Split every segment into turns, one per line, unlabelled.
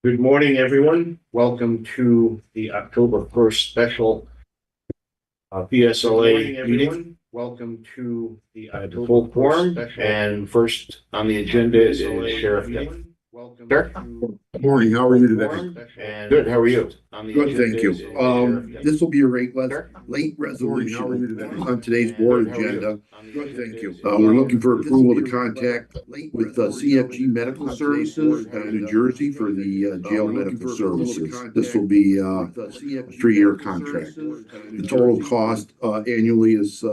Good morning, everyone. Welcome to the October 1st special PSLA meeting. Welcome to the full quorum. And first on the agenda is Sheriff Devlin. Sir?
Good morning. How are you today?
Good. How are you?
Good, thank you. This will be a late resolution on today's board agenda.
Good, thank you.
We're looking for approval to contact with CFG Medical Services in New Jersey for the jail medical services. This will be a 3-year contract. The total cost annually is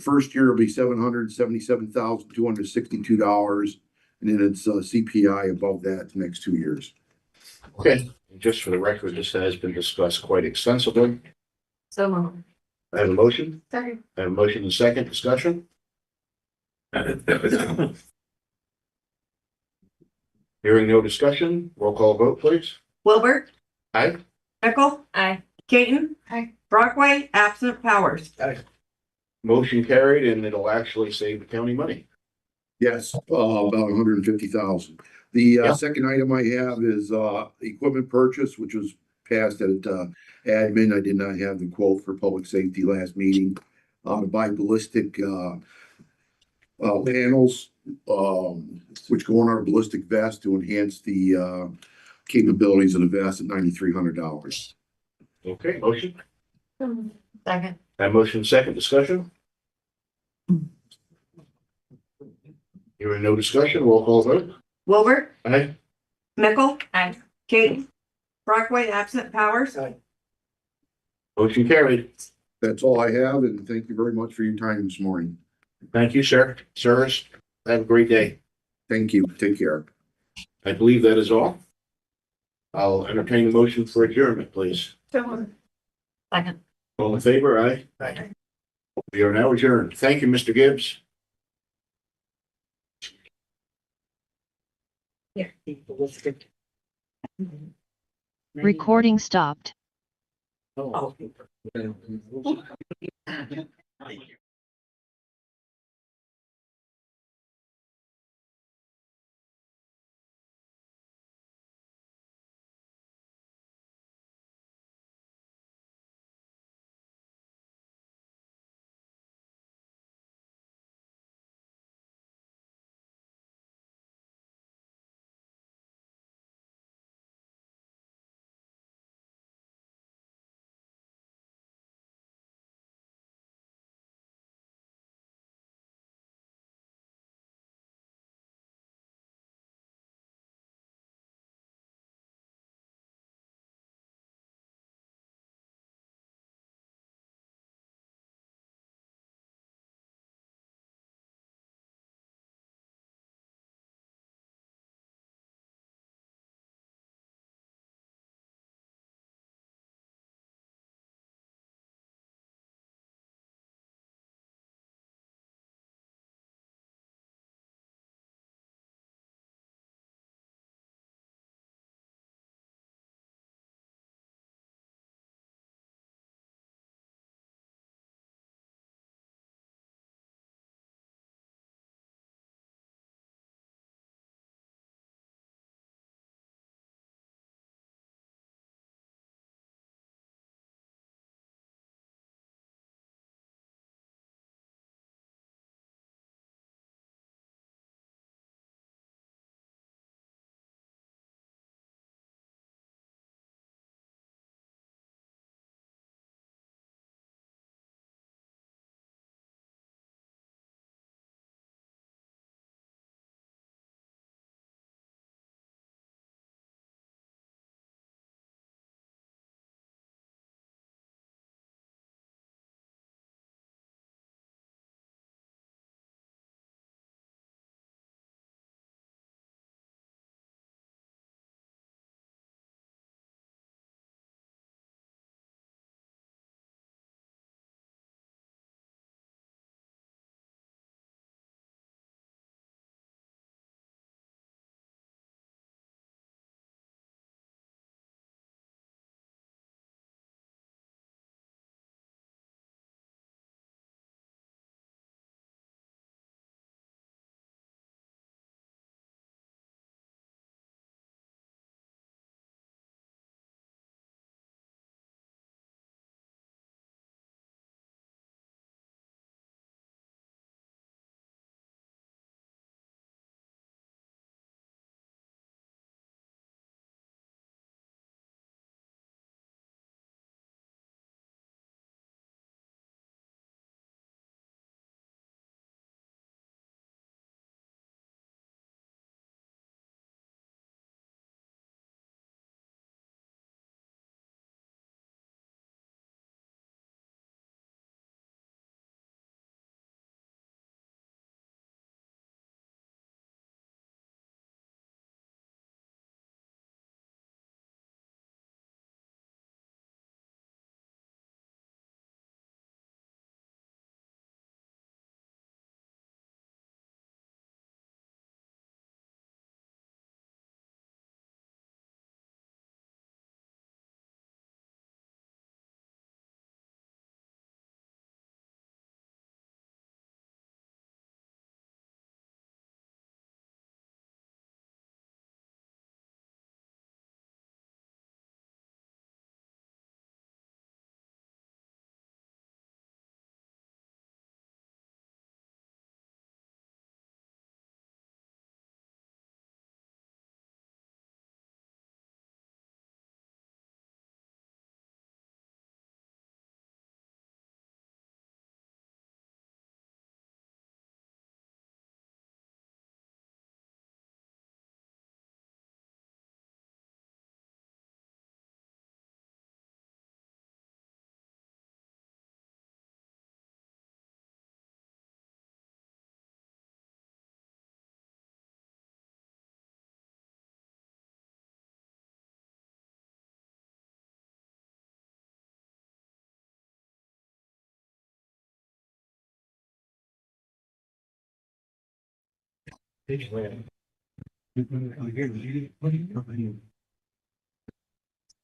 first year will be $777,262, and then it's CPI above that the next 2 years.
Okay, just for the record, this has been discussed quite extensively.
So moved.
I have a motion.
Second.
I have a motion and second discussion. Hearing no discussion, roll call vote, please.
Wilbert.
Aye.
Mickle.
Aye.
Caton.
Aye.
Brockway, absent Powers.
Aye. Motion carried, and it'll actually save the county money.
Yes, about 150,000. The second item I have is equipment purchase, which was passed at admin. I did not have the quote for public safety last meeting. To buy ballistic panels, which go on our ballistic vest to enhance the capabilities of the vest at $9,300.
Okay, motion.
Second.
That motion second discussion. Hearing no discussion, roll call vote.
Wilbert.
Aye.
Mickle.
Aye.
Caton. Brockway, absent Powers.
Motion carried.
That's all I have, and thank you very much for your time this morning.
Thank you, sir. Sirs, have a great day.
Thank you. Take care.
I believe that is all. I'll entertain the motion for adjournment, please.
So moved.
Second.
All in favor? Aye.
Aye.
We are now adjourned. Thank you, Mr. Gibbs.
Here.
Recording stopped.
Oh.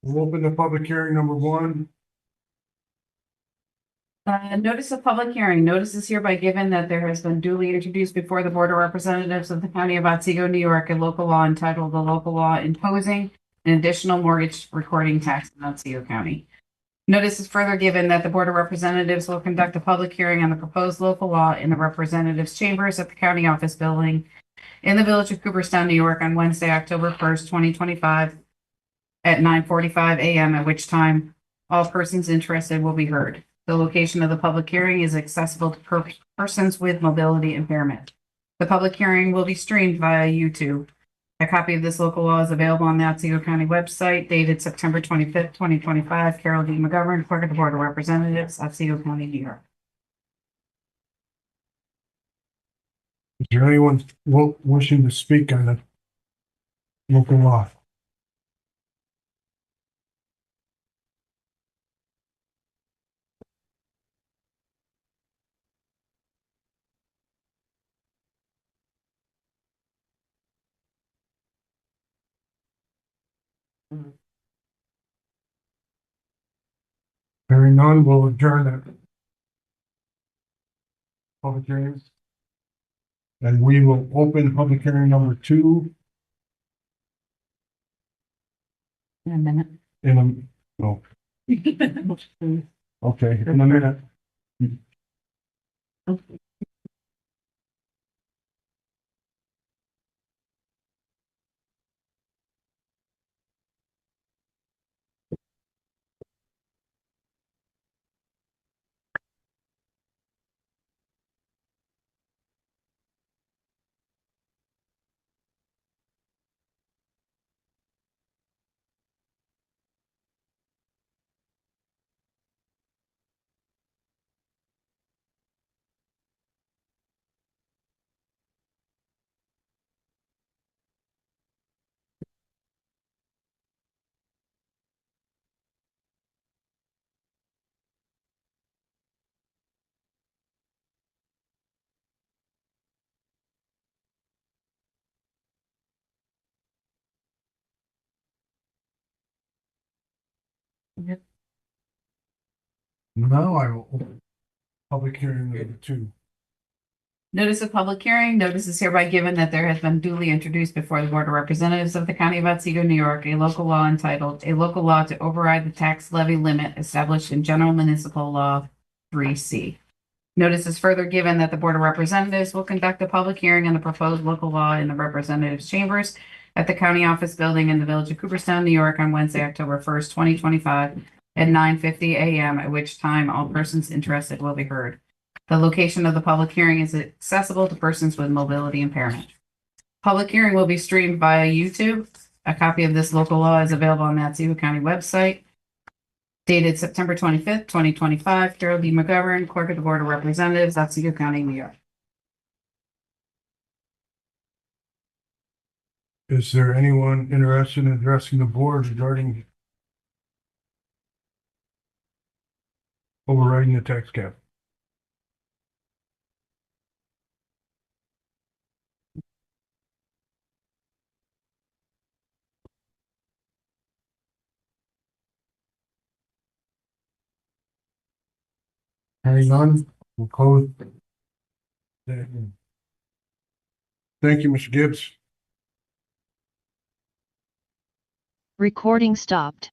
We'll open the public hearing number one.
Notice of public hearing. Notice is hereby given that there has been duly introduced before the Board of Representatives of the County of Otsego, New York, a local law entitled the local law imposing an additional mortgage recording tax in Otsego County. Notice is further given that the Board of Representatives will conduct a public hearing on the proposed local law in the Representatives Chambers at the County Office Building in the Village of Cooperstown, New York, on Wednesday, October 1st, 2025 at 9:45 a.m., at which time all persons interested will be heard. The location of the public hearing is accessible to persons with mobility impairment. The public hearing will be streamed via YouTube. A copy of this local law is available on the Otsego County website dated September 25th, 2025. Carol D. McGovern, Clerk of the Board of Representatives, Otsego County, New York.
Is there anyone wishing to speak on the local law? Hearing none, we'll adjourn the public hearings. And we will open public hearing number two
In a minute.
in a, oh, okay, in a minute. Now I will open public hearing number two.
Notice of public hearing. Notice is hereby given that there has been duly introduced before the Board of Representatives of the County of Otsego, New York, a local law entitled a local law to override the tax levy limit established in General Municipal Law 3C. Notice is further given that the Board of Representatives will conduct a public hearing on the proposed local law in the Representatives Chambers at the County Office Building in the Village of Cooperstown, New York, on Wednesday, October 1st, 2025 at 9:50 a.m., at which time all persons interested will be heard. The location of the public hearing is accessible to persons with mobility impairment. Public hearing will be streamed via YouTube. A copy of this local law is available on the Otsego County website. Dated September 25th, 2025. Carol D. McGovern, Clerk of the Board of Representatives, Otsego County, New York.
Is there anyone interested in addressing the board regarding overriding the tax cap? Hearing none, we'll close. Thank you, Mr. Gibbs.
Recording stopped.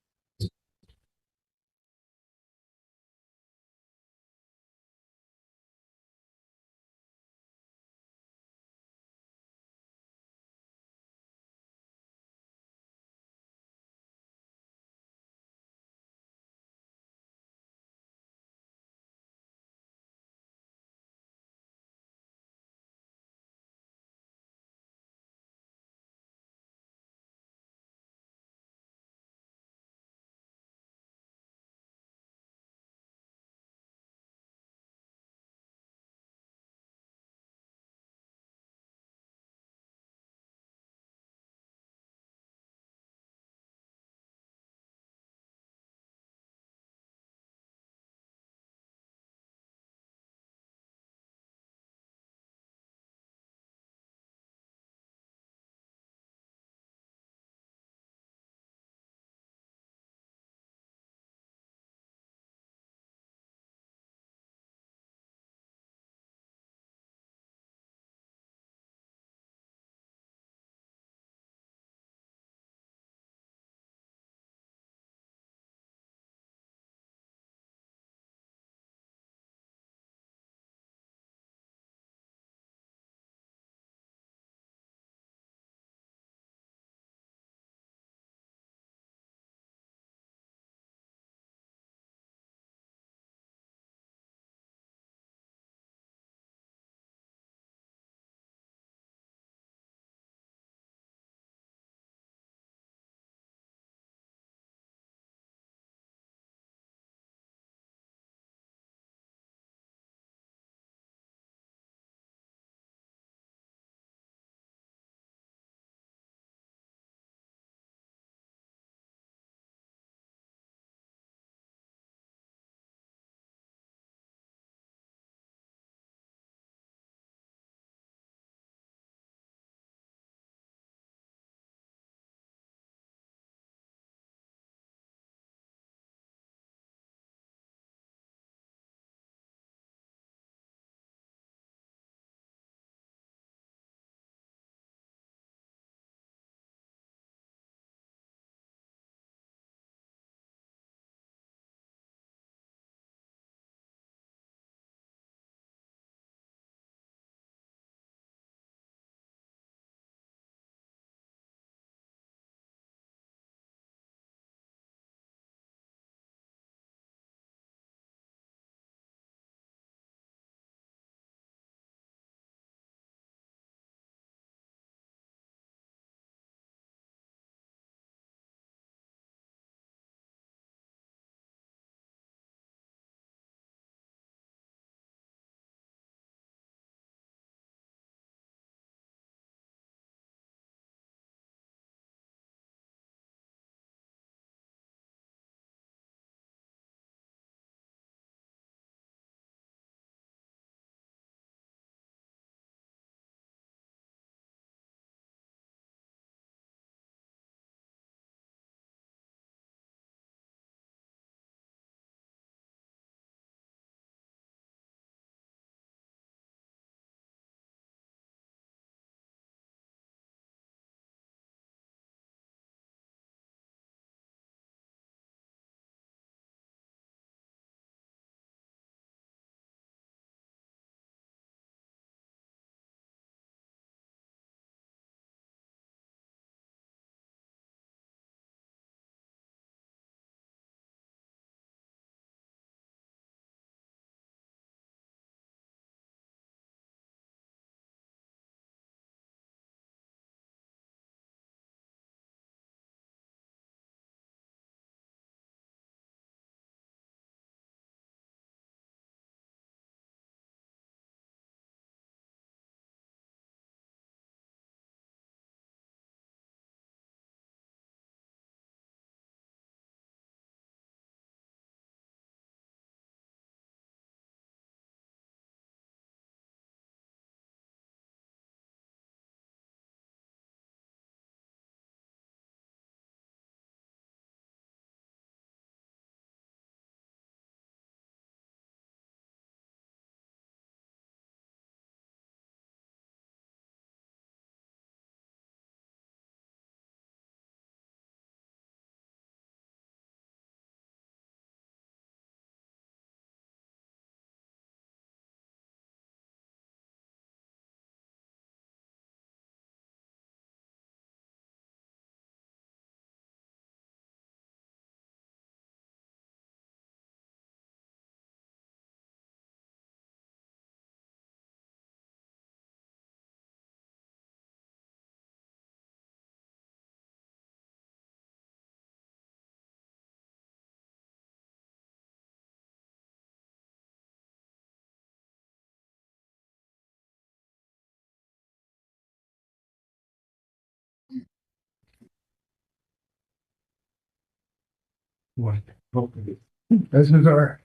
What? Okay. This is our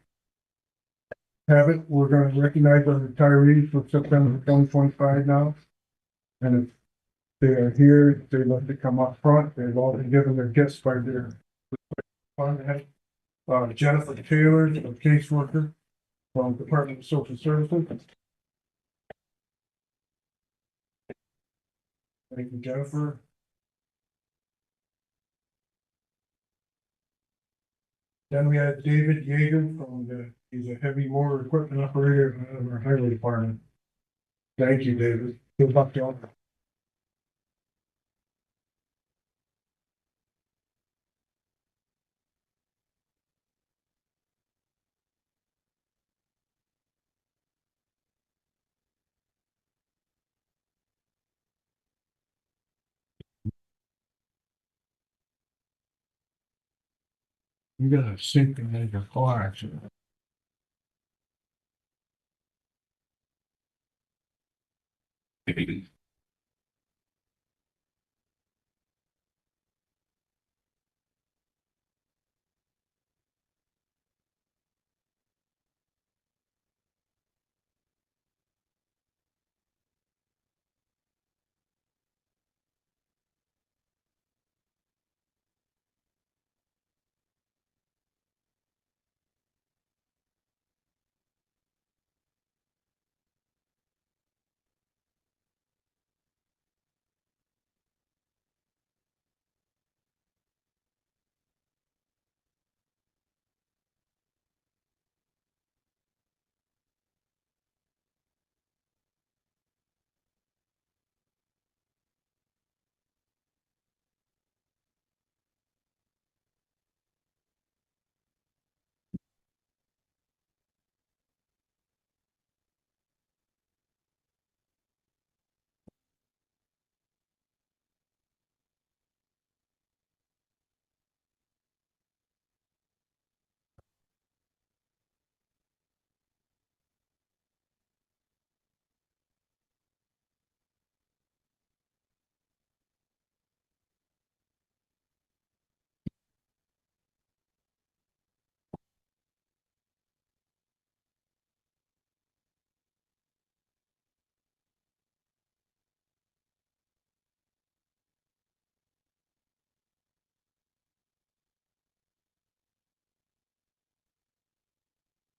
habit. We're gonna recognize our retirees for September 2025 now. And if they are here, they'd like to come up front. They've all been given their gifts by their Jennifer Taylor, a caseworker from Department of Social Services. Thank you, Jennifer. Then we had David Yeager he's a heavy motor equipment operator out of our highway department. Thank you, David. Good luck, y'all. You got a sink in your car, actually.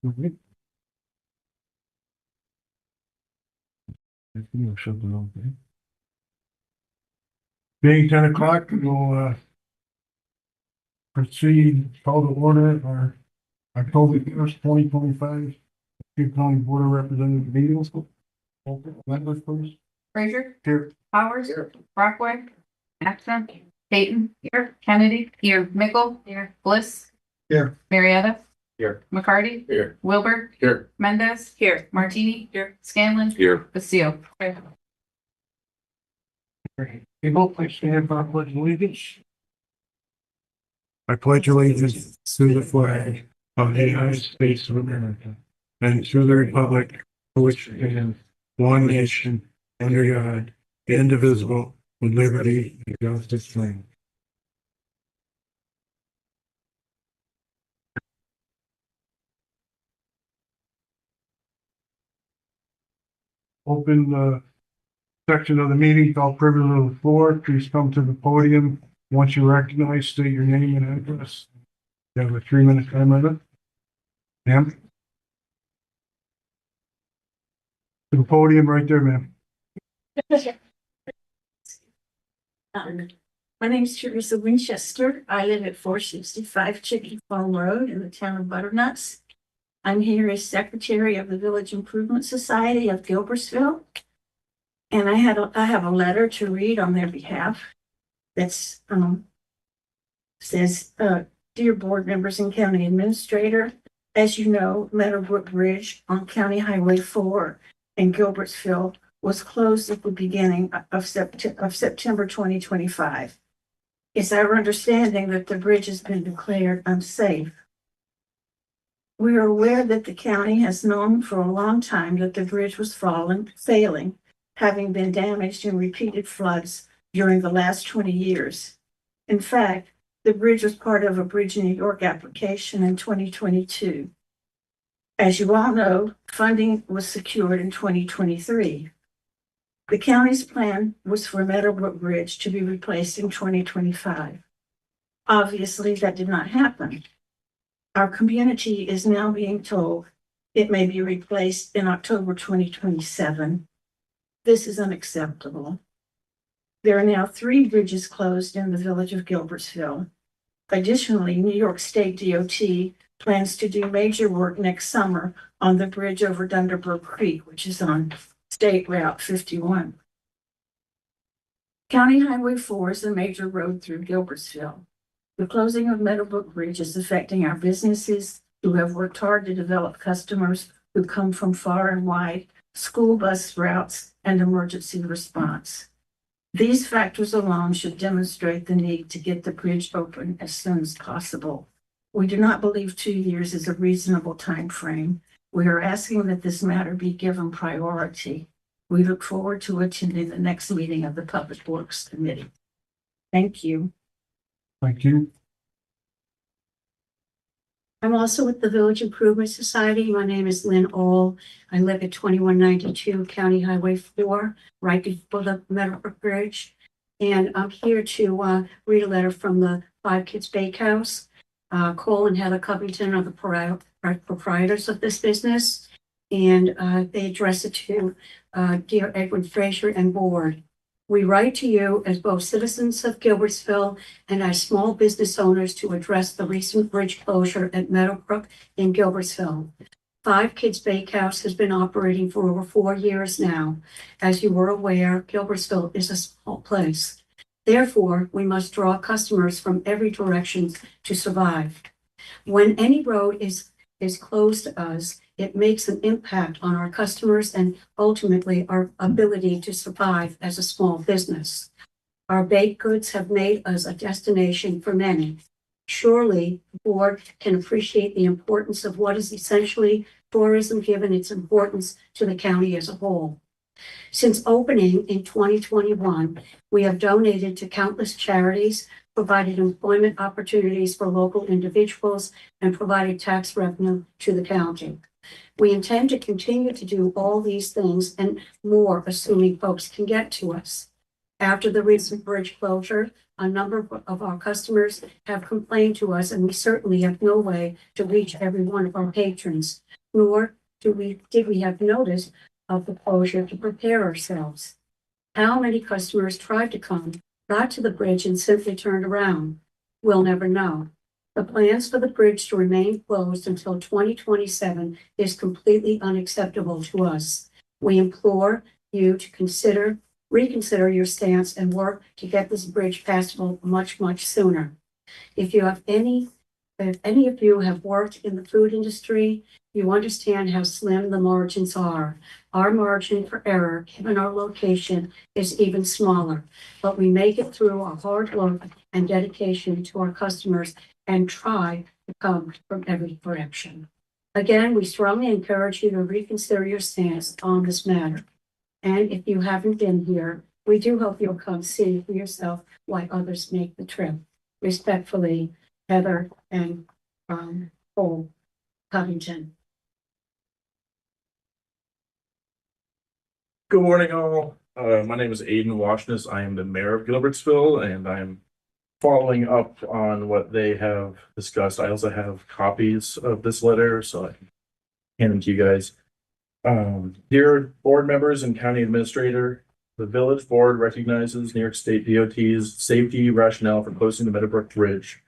Mhm. I think you'll show the wrong thing. Being 10 o'clock, we'll proceed, call to order our October 1st, 2025, County Board of Representatives meetings. Members, please.
Frazier,
Here.
Powers, Brockway, absent, Peyton, here, Kennedy, here, Mickle, here, Bliss,
Here.
Marietta,
Here.
McCarty,
Here.
Wilbur,
Here.
Mendez,
Here.
Martini, here, Scanlon,
Here.
Basile.
People, please stand for our pledge of allegiance. I pledge allegiance to the flag of the United States of America and to the republic for which it stands, one nation, under God, indivisible, with liberty and justice for all. Open the section of the meeting called privilege of the floor. Please come to the podium. Once you recognize, state your name and address. You have a 3-minute time limit. Ma'am? To the podium right there, ma'am.
My name is Teresa Winchester. I live at 465 Chicken Farm Road in the town of Butternuts. I'm here as secretary of the Village Improvement Society of Gilbertsville. And I have a letter to read on their behalf that's says, dear board members and county administrator, as you know, Meadowbrook Bridge on County Highway 4 in Gilbertsville was closed at the beginning of September 2025. It's our understanding that the bridge has been declared unsafe. We are aware that the county has known for a long time that the bridge was failing, having been damaged in repeated floods during the last 20 years. In fact, The bridge was part of a Bridge New York application in 2022. As you all know, funding was secured in 2023. The county's plan was for Meadowbrook Bridge to be replaced in 2025. Obviously, that did not happen. Our community is now being told it may be replaced in October 2027. This is unacceptable. There are now 3 bridges closed in the village of Gilbertsville. Additionally, New York State DOT plans to do major work next summer on the bridge over Dunderbrook Creek, which is on State Route 51. County Highway 4 is a major road through Gilbertsville. The closing of Meadowbrook Bridge is affecting our businesses who have worked hard to develop customers who come from far and wide, school bus routes, and emergency response. These factors alone should demonstrate the need to get the bridge open as soon as possible. We do not believe 2 years is a reasonable time frame. We are asking that this matter be given priority. We look forward to attending the next meeting of the Public Works Committee. Thank you.
Thank you.
I'm also with the Village Improvement Society. My name is Lynn All. I live at 2192 County Highway 4, right before the Meadowbrook Bridge. And I'm here to read a letter from the Five Kids Bakehouse. Cole and Heather Covington are the proprietors of this business. And they address it to dear Edwin Fraser and board. We write to you as both citizens of Gilbertsville and as small business owners to address the recent bridge closure at Meadowbrook in Gilbertsville. Five Kids Bakehouse has been operating for over 4 years now. As you were aware, Gilbertsville is a small place. Therefore, we must draw customers from every direction to survive. When any road is closed to us, it makes an impact on our customers and ultimately our ability to survive as a small business. Our baked goods have made us a destination for many. Surely, the board can appreciate the importance of what is essentially tourism given its importance to the county as a whole. Since opening in 2021, we have donated to countless charities, provided employment opportunities for local individuals, and provided tax revenue to the county. We intend to continue to do all these things and more, assuming folks can get to us. After the recent bridge closure, a number of our customers have complained to us, and we certainly have no way to reach every one of our patrons, nor did we have notice of the closure to prepare ourselves. How many customers tried to come, got to the bridge, and simply turned around? We'll never know. The plans for the bridge to remain closed until 2027 is completely unacceptable to us. We implore you to reconsider your stance and work to get this bridge passable much, much sooner. If any of you have worked in the food industry, you understand how slim the margins are. Our margin for error, given our location, is even smaller, but we make it through our hard work and dedication to our customers and try to come from every direction. Again, we strongly encourage you to reconsider your stance on this matter. And if you haven't been here, we do hope you'll come see for yourself why others make the trip. Respectfully, Heather and Cole Covington.
Good morning, all. My name is Aiden Washness. I am the mayor of Gilbertsville, and I'm following up on what they have discussed. I also have copies of this letter, so I can hand them to you guys. Dear board members and county administrator, the village board recognizes New York State DOT's safety rationale for closing the Meadowbrook Bridge.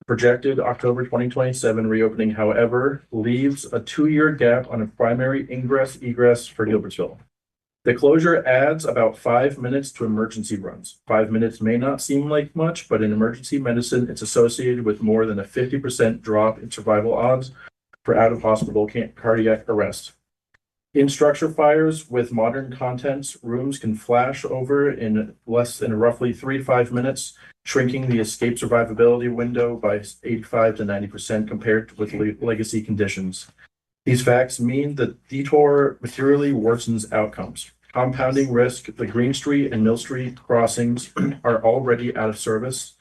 Projected October 2027 reopening, however, leaves a 2-year gap on a primary ingress-egress for Gilbertsville. The closure adds about 5 minutes to emergency runs. 5 minutes may not seem like much, but in emergency medicine, it's associated with more than a 50% drop in survival odds for out-of-hospital cardiac arrest. In structure fires with modern contents, rooms can flash over in less than roughly 3 to 5 minutes, shrinking the escape survivability window by 85 to 90% compared with legacy conditions. These facts mean that detour materially worsens outcomes. Compounding risk, the Green Street and Mill Street crossings are already out of service,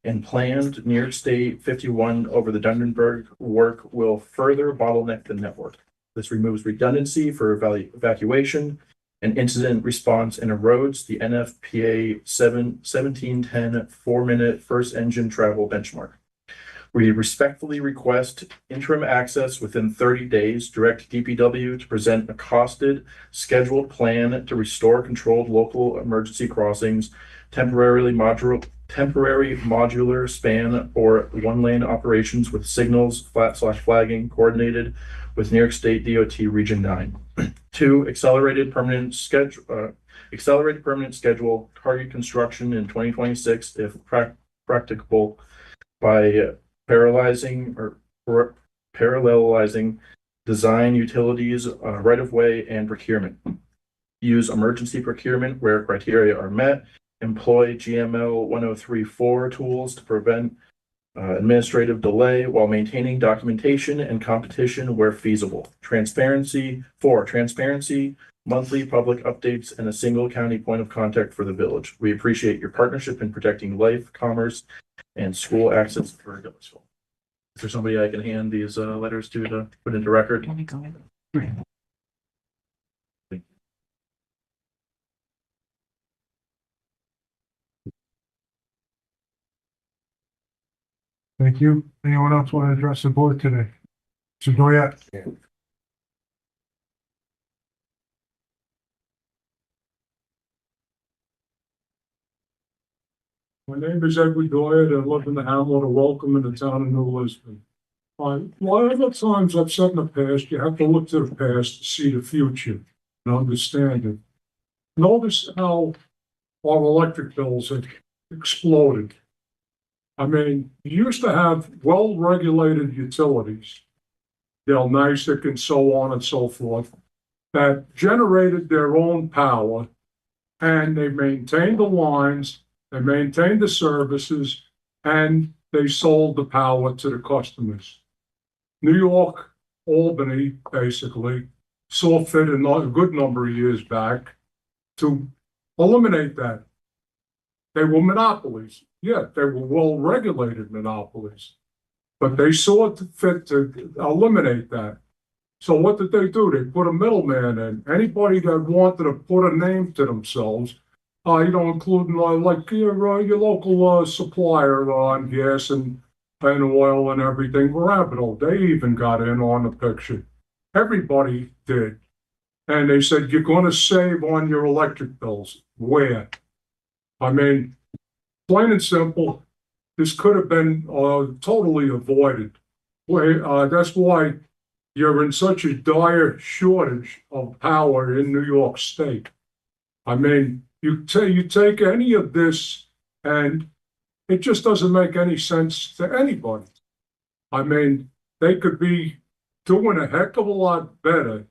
and planned near State 51 over the Dundenberg work will further bottleneck the network. This removes redundancy for evacuation and incident response and erodes the NFPA 1710 4-minute first engine travel benchmark. We respectfully request interim access within 30 days, direct DPW to present a costed, scheduled plan to restore controlled local emergency crossings, temporary modular span or one-lane operations with signals, flat/flagging, coordinated with New York State DOT Region 9. 2, accelerated permanent schedule, target construction in 2026 if practicable by parallelizing design, utilities, right-of-way, and procurement. Use emergency procurement where criteria are met. Employ GML 1034 tools to prevent administrative delay while maintaining documentation and competition where feasible. Transparency, monthly public updates, and a single county point of contact for the village. We appreciate your partnership in protecting life, commerce, and school access for Gilbertsville. Is there somebody I can hand these letters to put into record?
Let me go ahead.
Thank you. Anyone else want to address the board today? Mr. Doyette?
My name is Edward Doyle. I live in the hamlet of Welcome in the town of New Lisbon. A lot of the times I've said in the past, you have to look to the past to see the future and understand it. Notice how our electric bills have exploded. I mean, you used to have well-regulated utilities, NYSEC and so on and so forth, that generated their own power, and they maintained the lines, they maintained the services, and they sold the power to the customers. New York, Albany, basically, saw fit a good number of years back to eliminate that. They were monopolies. Yeah, they were well-regulated monopolies, but they saw fit to eliminate that. So what did they do? They put a middleman in. Anybody that wanted to put a name to themselves, including like your local supplier on gas and oil and everything, Rapido, they even got in on the picture. Everybody did. And they said, you're going to save on your electric bills. Where? I mean, plain and simple, this could have been totally avoided. That's why you're in such a dire shortage of power in New York State. I mean, you take any of this and it just doesn't make any sense to anybody. I mean, they could be doing a heck of a lot better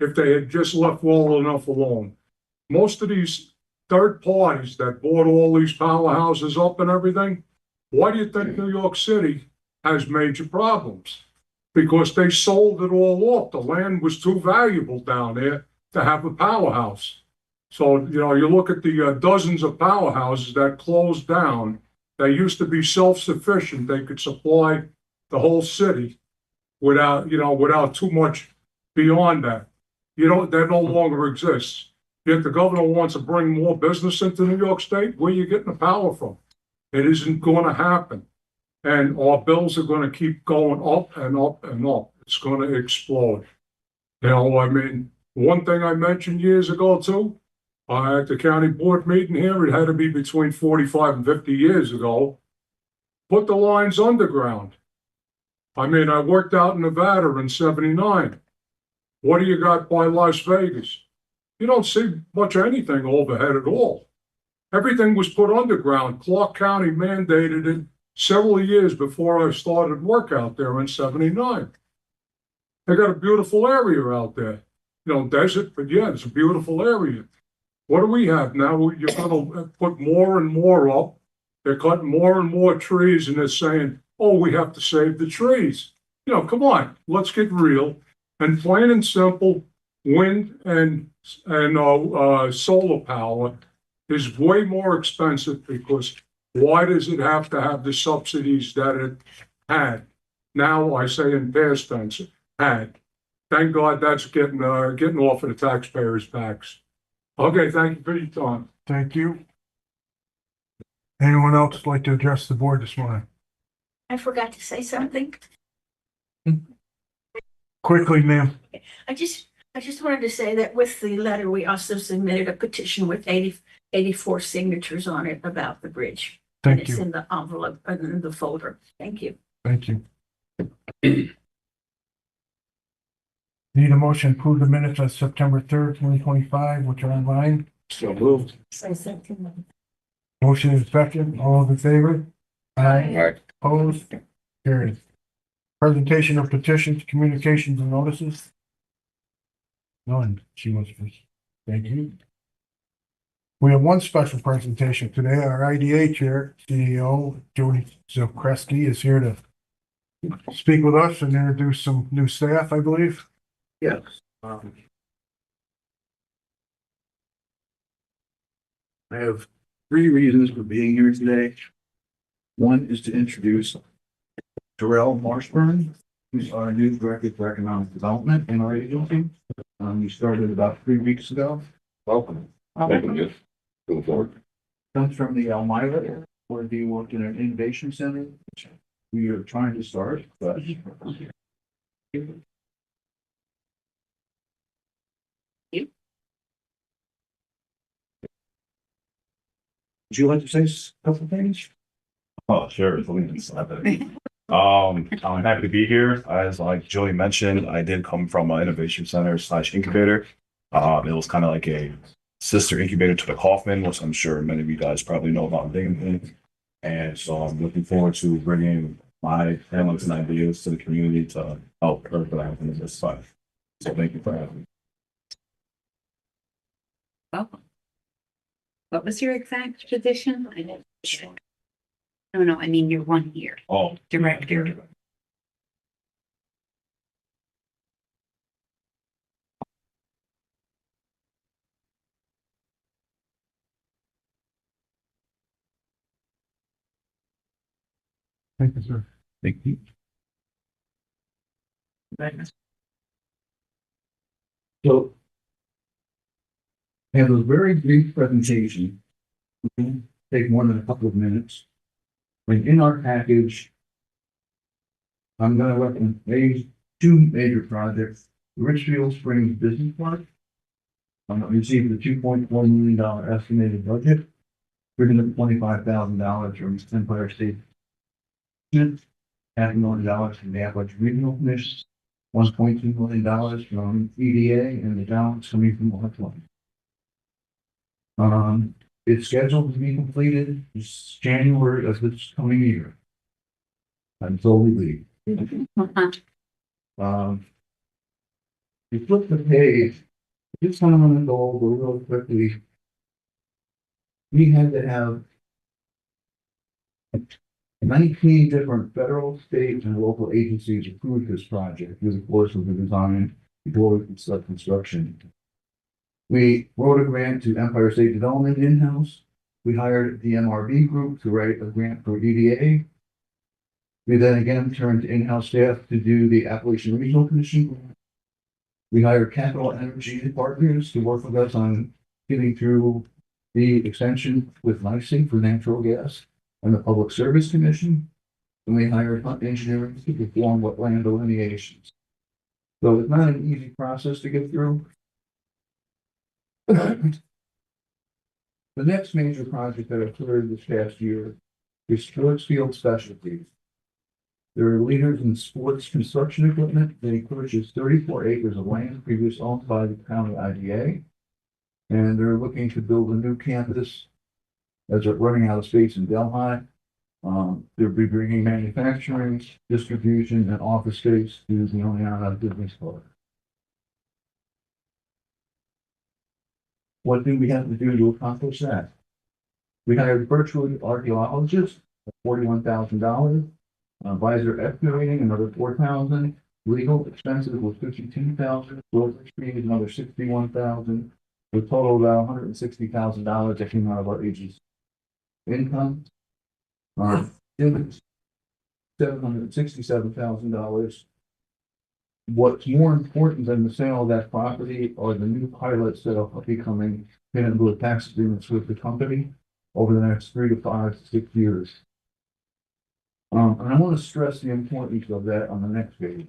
if they had just left well enough alone. Most of these third parties that bought all these powerhouses up and everything, why do you think New York City has major problems? Because they sold it all off. The land was too valuable down there to have a powerhouse. So, you look at the dozens of powerhouses that closed down. They used to be self-sufficient. They could supply the whole city without too much beyond that. That no longer exists. Yet the governor wants to bring more business into New York State. Where are you getting the power from? It isn't going to happen. And our bills are going to keep going up and up and up. It's going to explode. I mean, one thing I mentioned years ago, too, at the county board meeting here, it had to be between 45 and 50 years ago, put the lines underground. I mean, I worked out in Nevada in '79. What do you got by Las Vegas? You don't see much of anything overhead at all. Everything was put underground. Clark County mandated it several years before I started work out there in '79. They got a beautiful area out there. Desert, but yeah, it's a beautiful area. What do we have now? You're going to put more and more up. They're cutting more and more trees, and they're saying, oh, we have to save the trees. Come on, let's get real. And plain and simple, wind and solar power is way more expensive because Why does it have to have the subsidies that it had? Now I say in past tense, had. Thank God that's getting off of the taxpayers' backs. Okay, thank you for your time.
Thank you. Anyone else like to address the board this morning?
I forgot to say something.
Quickly, ma'am.
I just wanted to say that with the letter, we also submitted a petition with 84 signatures on it about the bridge. And
Thank
it's
you.
in the envelope, in the folder. Thank you.
Thank you. Need a motion to approve the minutes of September 3rd, 2025, which are online.
So moved.
Motion is second. All those in favor?
Aye.
Opposed? Carried. Presentation of petitions, communications, and notices. None. She was first. Thank you. We have one special presentation today. Our IDA Chair, CEO, Jody Zakreski, is here to speak with us and introduce some new staff, I believe.
Yes. I have 3 reasons for being here today. One is to introduce Terrell Marshburn, who's our new Director for Economic Development in our agency. He started about 3 weeks ago. Welcome. Thank you. Go forward. Comes from the Elmira area, where he worked in an innovation center, which we are trying to start, but. Would you like to say a couple things?
Oh, sure. I'm happy to be here. As like Joey mentioned, I did come from an innovation center / incubator. It was kind of like a sister incubator to the Kaufman, which I'm sure many of you guys probably know about Binghamton. And so I'm looking forward to bringing my talents and ideas to the community to help urban in this fight. So thank you for having me.
Welcome. What was your exact position? No, I mean your 1 year.
Oh,
Director.
Thank you, sir.
thank you.
So, I have a very brief presentation. It'll take more than a couple of minutes. And in our package, I'm going to recommend 2 major projects. Richfield Springs Business Park. Received a $2.4 million estimated budget. $325,000 from Empire State. $500,000 from the Appalachian Regional Commission. $1.2 million from EDA, and the balance coming from Electronic. It's scheduled to be completed this January of this coming year. Until we leave. You flip the page, just kind of want to go over real quickly. We had to have 19 different federal, state, and local agencies approve this project through the course of the design before we could start construction. We wrote a grant to Empire State Development in-house. We hired the MRB group to write a grant for EDA. We then again turned to in-house staff to do the Appalachian Regional Commission grant. We hired Capital Energy partners to work with us on getting through the extension with NYSEG for natural gas and the Public Service Commission. And we hired Hunt Engineering to perform wetland delineations. So it's not an easy process to get through. The next major project that occurred this past year is Sports Field Specialties. They're leaders in sports construction equipment. They purchased 34 acres of land previously owned by the county IDA. And they're looking to build a new campus as they're running out of space in Delhi. They'll be bringing manufacturing, distribution, and office space to the Oneonta Business Park. What do we have to do to accomplish that? We hired virtual archaeologists at $41,000. Advisor excavating another $4,000. Legal expenses was $52,000. Brokerage fees another $61,000. For a total of about $160,000 that came out of our agency income. $767,000. What's more important than the sale of that property are the new pilots that are becoming into tax agreements with the company over the next 3 to 5 to 6 years. And I want to stress the importance of that on the next page.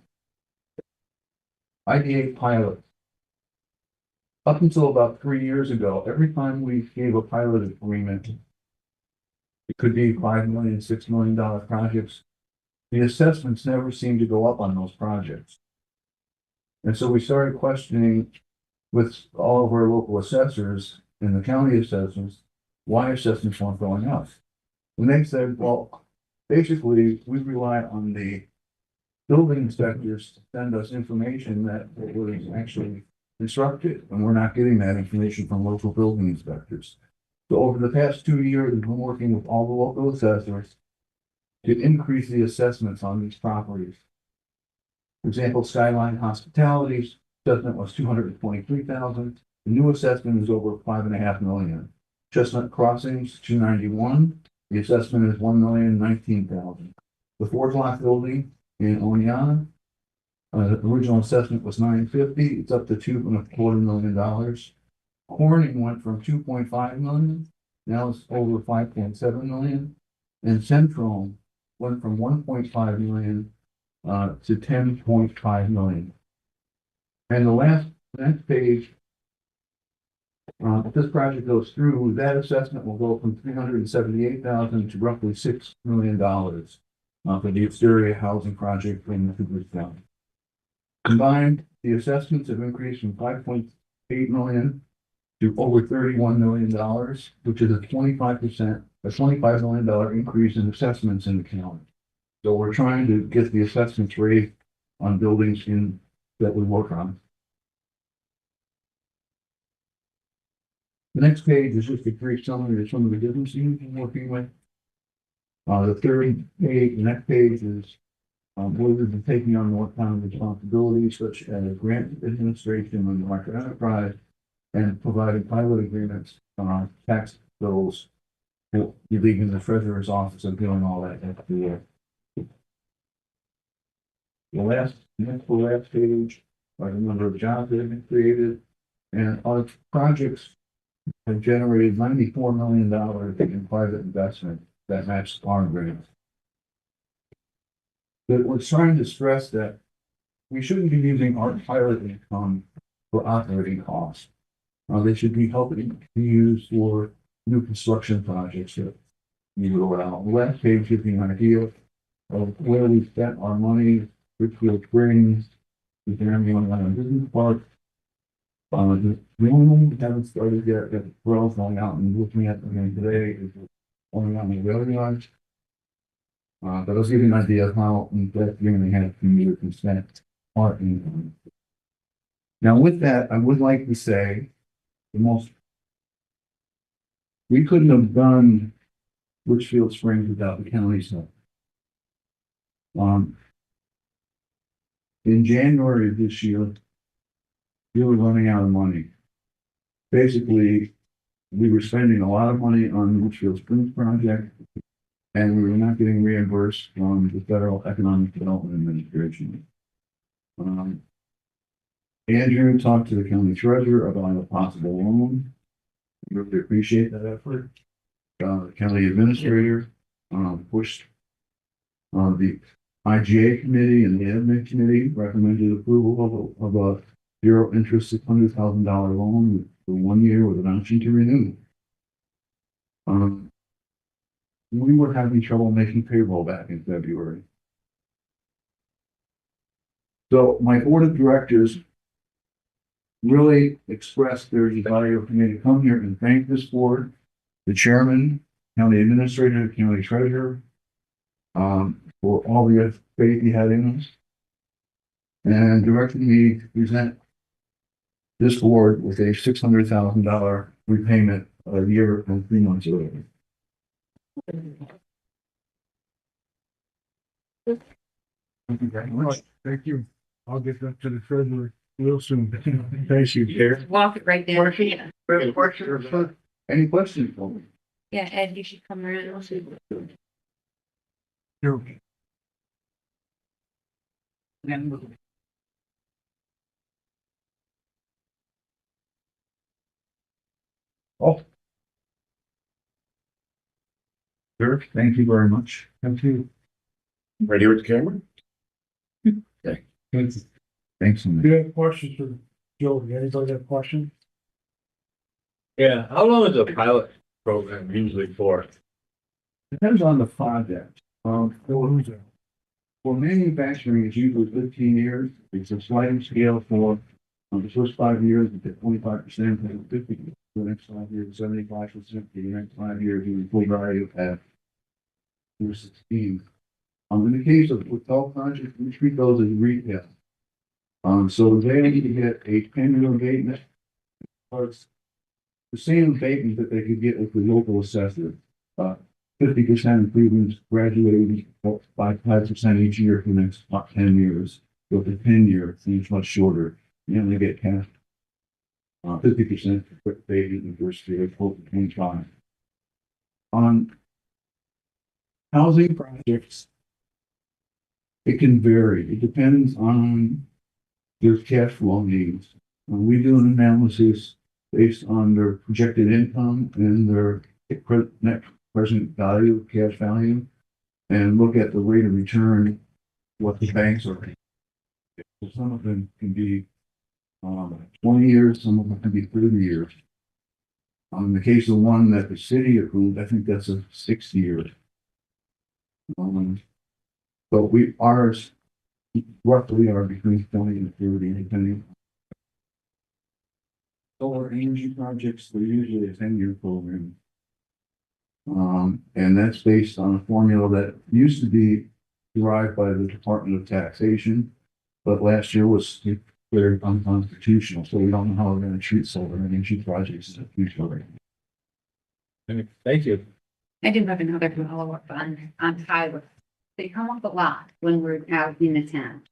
IDA pilots. Up until about 3 years ago, every time we gave a pilot agreement, it could be $5 million, $6 million projects. The assessments never seemed to go up on those projects. And so we started questioning with all of our local assessors and the county assessors, why assessments weren't going up. And they said, well, basically, we rely on the building inspectors to send us information that was actually constructed, and we're not getting that information from local building inspectors. So over the past 2 years, we've been working with all the local assessors to increase the assessments on these properties. For example, Skyline Hospitality's assessment was $223,000. The new assessment is over $5.5 million. Chestnut Crossings, $291,000. The assessment is $1,019,000. The 4 block building in Oneonta, the original assessment was $950,000. It's up to $2.25 million. Corning went from $2.5 million. Now it's over $5.7 million. And Central went from $1.5 million to $10.5 million. And the next page, if this project goes through, that assessment will go from $378,000 to roughly $6 million for the exterior housing project in the Cooperstown. Combined, the assessments have increased from $5.8 million to over $31 million, which is a 25%, a $25 million increase in assessments in the county. So we're trying to get the assessments raised on buildings that we work on. The next page is just a brief summary of some of the business units we're working with. The third page, the next page is where we've been taking on more kind of responsibilities such as grant administration and market enterprise and providing pilot agreements on our tax bills. We'll be leaving the treasurer's office and doing all that after the year. The last page are the number of jobs that have been created, and our projects have generated $94 million in private investment that matches our grants. But we're trying to stress that we shouldn't be using our pilot income for operating costs. They should be helping to be used for new construction projects that we roll out. The last page gives you an idea of where we spent our money, Richfield Springs, the Jeremy Online Business Park. The only one we haven't started yet that we're all going out and looking at again today is only on the rail yards. But I'll give you an idea of how that you're going to have to consent our income. Now, with that, I would like to say we couldn't have done Richfield Springs without the county's help. In January of this year, we were running out of money. Basically, we were spending a lot of money on the Richfield Springs project, and we were not getting reimbursed from the Federal Economic Development Administration. Andrew talked to the county treasurer about a possible loan. We really appreciate that effort. The county administrator pushed the IGA committee and the admin committee recommended approval of a zero interest $600,000 loan for 1 year with an option to renew. We were having trouble making payroll back in February. So my board of directors really expressed their desire for me to come here and thank this board, the chairman, county administrator, county treasurer, for all the faith he had in us, and directed me to present this board with a $600,000 repayment a year and 3 months earlier.
Thank you very much. Thank you. I'll get that to the treasurer Wilson. Thank you, Chair.
Walk it right down.
Any questions for me?
Yeah, Ed, you should come around.
You're
Oh. Sure, thank you very much.
Thank you.
Ready with the camera?
Thanks.
Thanks so much.
Do you have questions for Joey? Anybody have questions?
Yeah, how long is a pilot program usually for?
Depends on the project.
Who's there?
For manufacturing, it's usually 15 years. It's a sliding scale for, the first 5 years, you get 25%, then 50, the next 5 years, 75%, the next 5 years, you full value at 16. In the case of hotel projects, we treat those as retail. So they need to get a 10-year abatement. Or it's the same abatement that they could get with the local assessor. 50% improvements, graduating by 5% each year for the next 10 years. So the 10-year seems much shorter. You only get cash 50% for quick abatement in the first year, 25. On housing projects, it can vary. It depends on their cash flow needs. We do an analysis based on their projected income and their net present value, cash value, and look at the rate of return, what the banks are. So some of them can be 20 years, some of them can be 30 years. In the case of one that the city approved, I think that's a 6 year. But ours roughly are between 20 and 30, depending. Solar energy projects, they're usually a 10-year program. And that's based on a formula that used to be derived by the Department of Taxation, but last year was declared unconstitutional, so we don't know how we're going to treat solar energy projects in the future.
Thank you.
I do have another follow-up on highway. They come up a lot when we're out in the town.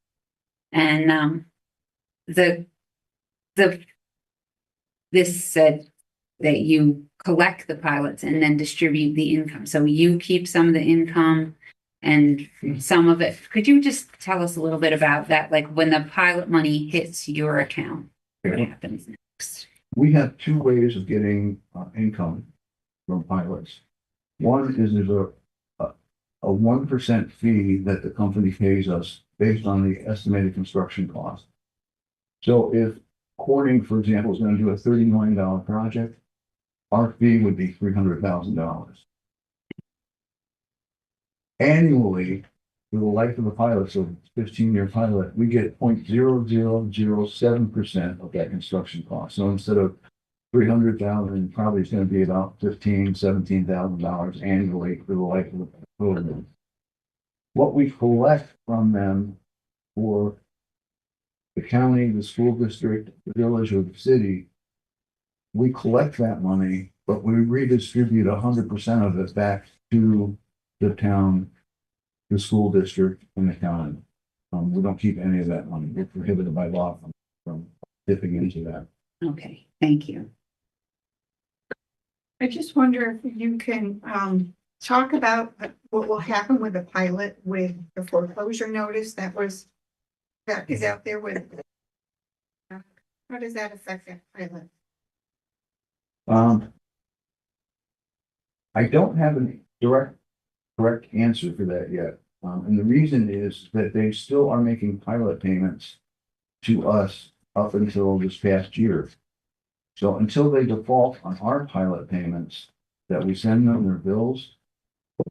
And, this said that you collect the pilots and then distribute the income. So you keep some of the income and some of it. Could you just tell us a little bit about that? Like when the pilot money hits your account, what happens next?
We have two ways of getting income from pilots. One is there's a 1% fee that the company pays us based on the estimated construction cost. So if Corning, for example, is going to do a $30 million project, our fee would be $300,000. Annually, for the life of the pilot, so 15-year pilot, we get 0.0007% of that construction cost. So instead of 300,000, probably it's going to be about $17,000 annually for the life of the program. What we collect from them for the county, the school district, the village, or the city, we collect that money, but we redistribute 100% of it back to the town, the school district, and the county. We don't keep any of that money. We're prohibited by law from dipping into that.
Okay, thank you.
I just wonder if you can talk about what will happen with the pilot with the foreclosure notice that is out there with. How does that affect that pilot?
I don't have a correct answer for that yet. And the reason is that they still are making pilot payments to us up until this past year. So until they default on our pilot payments that we send them their bills,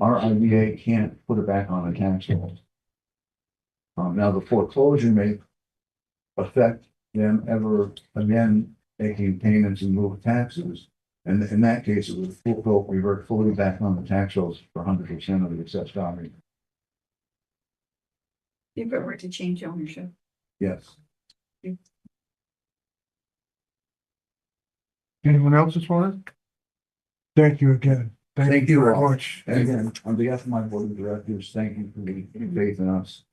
our IBA can't put it back on the tax rolls. Now the foreclosure may affect them ever again making payments and move taxes. And in that case, it would revert fully back on the tax rolls for 100% of the assessed value.
If it were to change ownership.
Yes.
Anyone else this morning? Thank you again.
Thank you
very
all.
much.
And again, on behalf of my board of directors, thank you for the faith in us.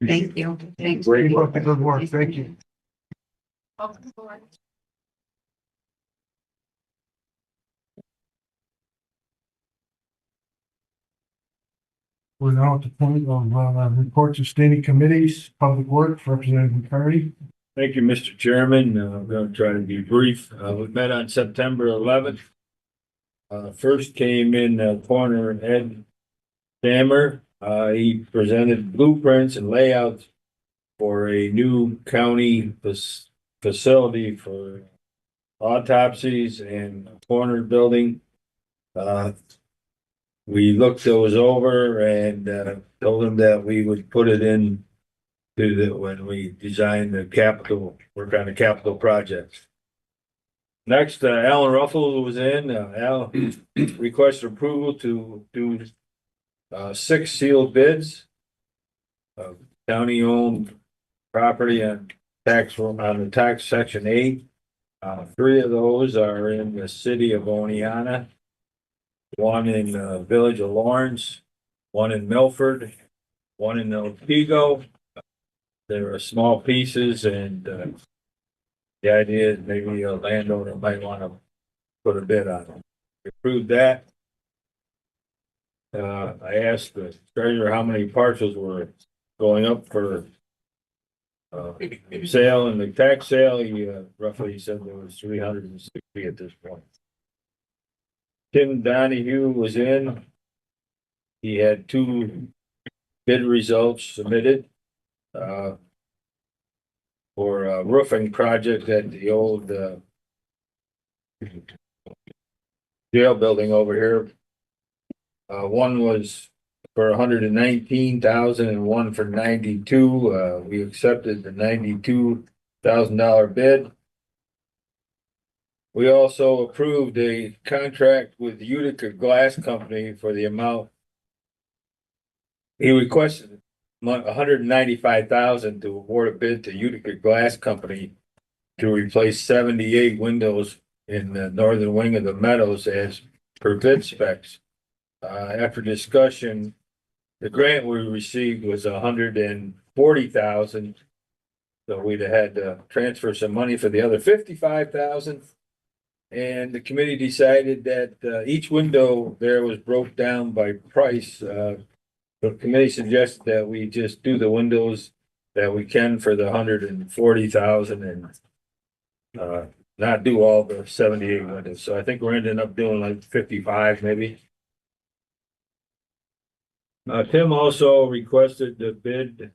Thank you. Thanks.
Keep up the good work. Thank you. We're now at the point of reports of standing committees, Public Works, Representative McCarty.
Thank you, Mr. Chairman. I'm gonna try to be brief. We met on September 11th. First came in, Corner Ed Dammer. He presented blueprints and layouts for a new county facility for autopsies and corner building. We looked those over and told him that we would put it in when we design the capital, work on the capital projects. Next, Alan Ruffles was in. Al requested approval to do 6 sealed bids of county-owned property and on the tax section 8. 3 of those are in the city of Oneonta, 1 in the village of Lawrence, 1 in Milford, 1 in Otsego. There are small pieces, and the idea is maybe a landowner might want to put a bid on it. We approved that. I asked the treasurer how many parcels were going up for sale, and the tax sale, he roughly said there was 360 at this point. Tim Donahue was in. He had 2 bid results submitted for a roofing project at the old jail building over here. One was for 119,000 and one for 92. We accepted the $92,000 bid. We also approved a contract with Utica Glass Company for the amount. He requested $195,000 to award a bid to Utica Glass Company to replace 78 windows in the northern wing of the Meadows as per bid specs. After discussion, the grant we received was $140,000. So we'd have had to transfer some money for the other $55,000. And the committee decided that each window there was broke down by price. The committee suggested that we just do the windows that we can for the $140,000 and not do all the 78 windows. So I think we're ending up doing like 55 maybe. Tim also requested a bid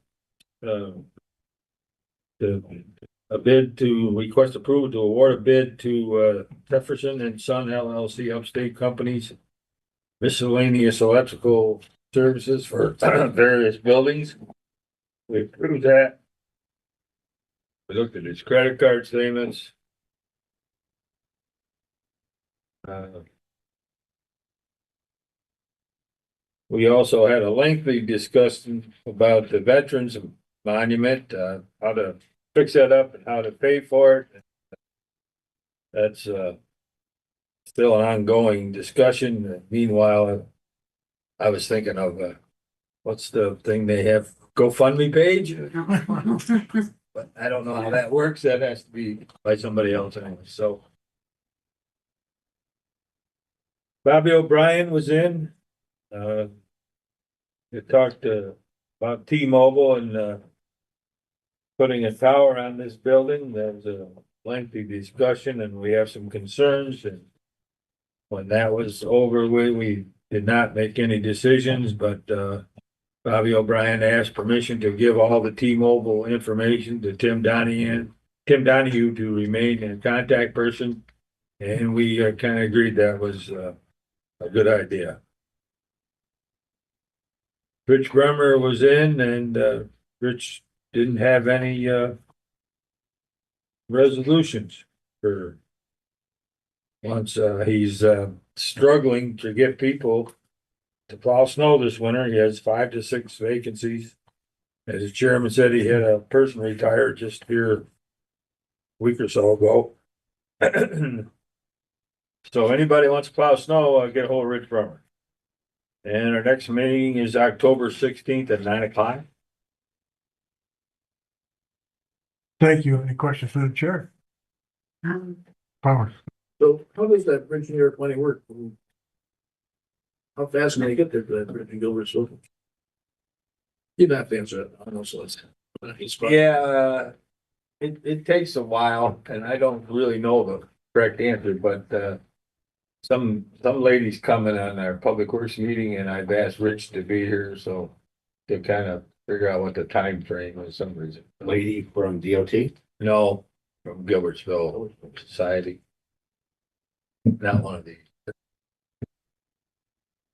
to request approval to award a bid to Jefferson and Son LLC Upstate Companies miscellaneous electrical services for various buildings. We approved that. We looked at his credit card statements. We also had a lengthy discussion about the Veterans Monument, how to fix that up and how to pay for it. That's still an ongoing discussion. Meanwhile, I was thinking of what's the thing they have, GoFundMe page? But I don't know how that works. That has to be by somebody else anyway. So Bobby O'Brien was in. We talked about T-Mobile and putting a tower on this building. There was a lengthy discussion and we have some concerns. And when that was over, we did not make any decisions, but Bobby O'Brien asked permission to give all the T-Mobile information to Tim Donahue to remain a contact person. And we kind of agreed that was a good idea. Rich Bremer was in and Rich didn't have any resolutions for once. He's struggling to get people to plow snow this winter. He has 5 to 6 vacancies. As the chairman said, he had a person retire just here a week or so ago. So anybody wants to plow snow, get a hold of Rich Bremer. And our next meeting is October 16th at 9 o'clock.
Thank you. Any questions for the chair? Powers.
So how does that bridge near planning work? How fast can they get there to that bridge in Gilbertsville?
You'd have to answer it. I know, so it's.
Yeah, it takes a while and I don't really know the correct answer, but, some ladies coming on our public works meeting and I've asked Rich to be here, so to kind of figure out what the time frame is, some reason.
Lady from DOT.
No, from Gilbertsville Society. Not one of these.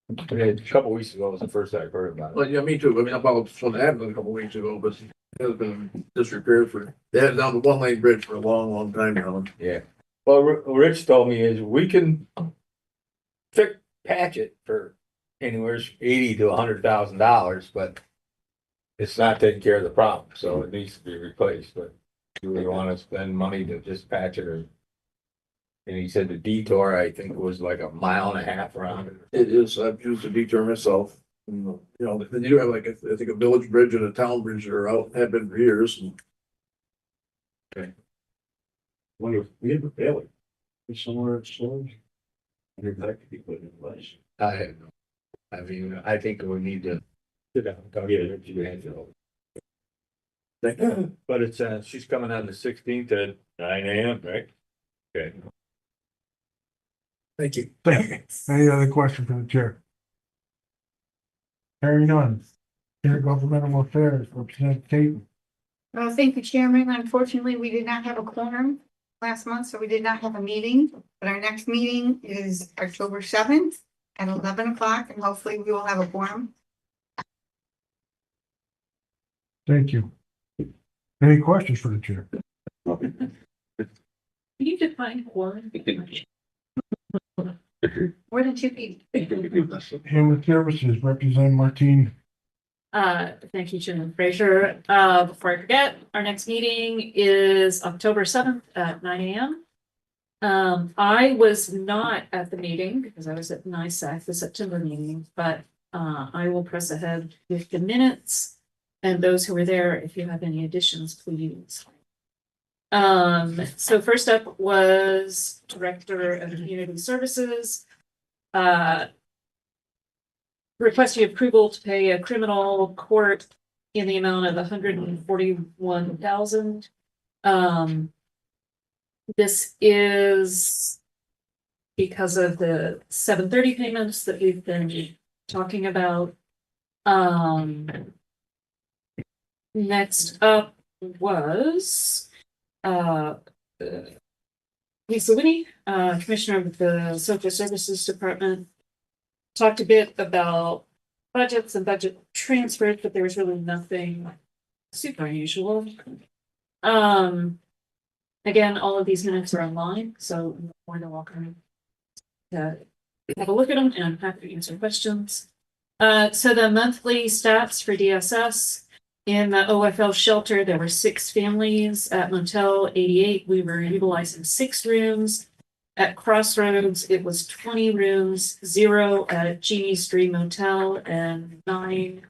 A couple weeks ago was the first I heard about it.
Well, yeah, me too. I mean, I followed something that happened a couple weeks ago, but it has been disrepaired for, they had it down the one lane bridge for a long, long time now.
Yeah. Well, Rich told me is we can patch it for anywhere $80,000 to $100,000, but it's not taking care of the problem, so it needs to be replaced, but do we want to spend money to just patch it or? And he said the detour, I think, was like a mile and a half around it.
It is, I've used the detour myself. You know, then you have like, I think a village bridge and a town bridge that are out, have been for years. And
Wonder if we have a failure. Somewhere it's sold. Wonder if that could be put in place.
I have no, I mean, I think we need to sit down, talk to her, see what hands it. But it's, she's coming on the 16th at 9 AM, right? Okay.
thank you.
Any other question for the chair? Hearing none. Intergovernmental Affairs, Representative Tate.
Thank you, Chairman. Unfortunately, we did not have a quorum last month, so we did not have a meeting. But our next meeting is October 7th at 11 o'clock, and hopefully we will have a quorum.
Thank you. Any questions for the chair?
Can you define quorum? More than two people.
Human Services, Representative Martine.
Thank you, Chairman Fraser. Before I forget, our next meeting is October 7th at 9 AM. I was not at the meeting because I was at NISAC, the September meeting, but I will press ahead with the minutes. And those who were there, if you have any additions, please. So first up was Director of Community Services. Requesting approval to pay a criminal court in the amount of $141,000. This is because of the 730 payments that we've been talking about. Next up was Lisa Winnie, Commissioner of the Social Services Department. Talked a bit about budgets and budget transfers, but there was really nothing super unusual. Again, all of these minutes are online, so you're more than welcome to have a look at them, and I'm happy to answer questions. So the monthly stats for DSS in the OFL shelter, there were 6 families. At Motel 88, we were utilizing 6 rooms. At Crossroads, it was 20 rooms, 0 at Genie Street Motel, and 9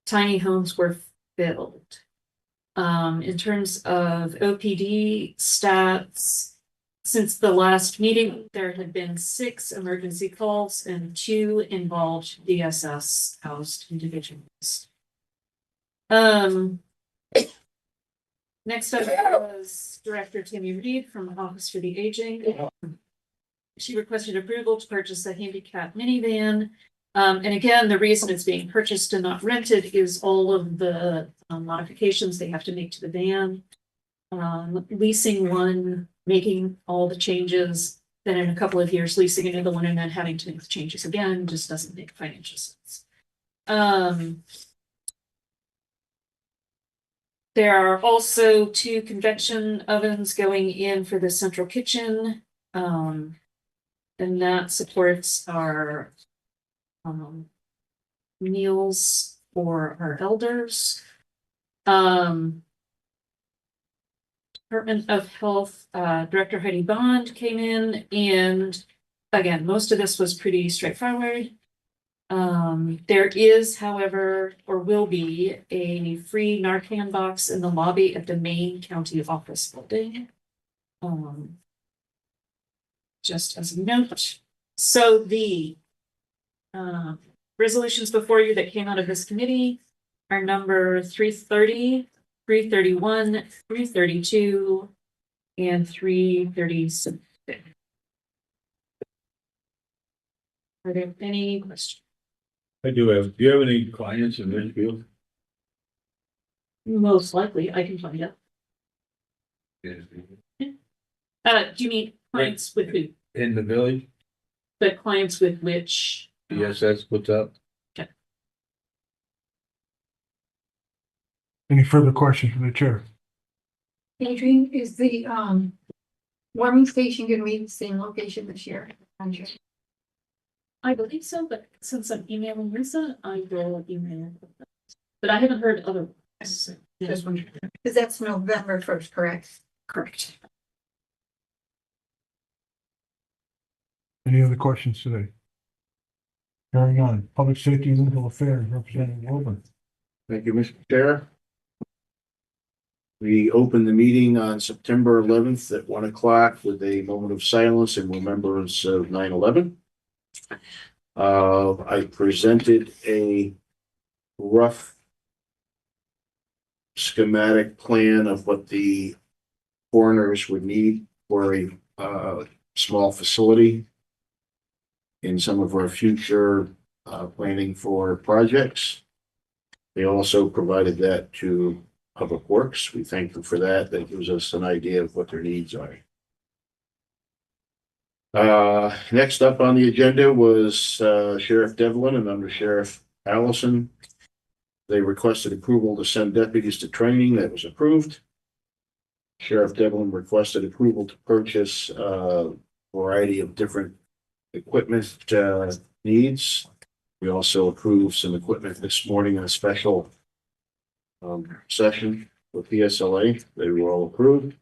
tiny homes were filled. In terms of OPD stats, since the last meeting, there had been 6 emergency calls and 2 involved DSS housed individuals. Next up was Director Tammy Reed from Office for the Aging. She requested approval to purchase a handicap minivan. And again, the reason it's being purchased and not rented is all of the modifications they have to make to the van. Leasing one, making all the changes, then in a couple of years leasing another one and then having to make the changes again just doesn't make financial sense. There are also 2 convection ovens going in for the central kitchen. And that supports our meals for our elders. Department of Health Director Heidi Bond came in, and again, most of this was pretty straightforward. There is, however, or will be, a free Narcan box in the lobby at the main county office building. Just as a note. So the resolutions before you that came out of this committee are number 330, 331, 332, and 336. Are there any questions?
I do have, do you have any clients in this field?
Most likely, I can find out. Do you mean clients with who?
In the village,
The clients with which?
PSS puts up?
Any further questions from the chair?
Adrian, is the warming station gonna be the same location this year?
I believe so, but since I'm emailing Lisa, I will email. But I haven't heard otherwise.
Just wondering. Because that's November 1st, correct?
Correct.
Any other questions today? Carrying on, Public Safety and Legal Affairs, Representative Wilburn.
Thank you, Mr. Chair. We opened the meeting on September 11th at 1 o'clock with a moment of silence in remembrance of 9/11. I presented a rough schematic plan of what the coroners would need for a small facility in some of our future planning for projects. They also provided that to Public Works. We thank them for that. That gives us an idea of what their needs are. Next up on the agenda was Sheriff Devlin and Under Sheriff Allison. They requested approval to send deputies to training. That was approved. Sheriff Devlin requested approval to purchase a variety of different equipment needs. We also approved some equipment this morning in a special session with PSLA. They were all approved.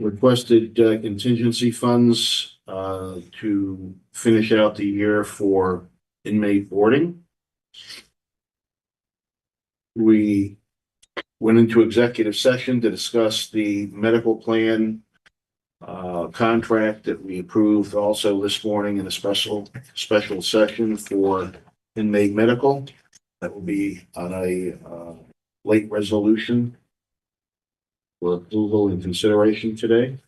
Requested contingency funds to finish out the year for inmate boarding. We went into executive session to discuss the medical plan contract that we approved also this morning in a special session for inmate medical. That will be on a late resolution for approval and consideration today.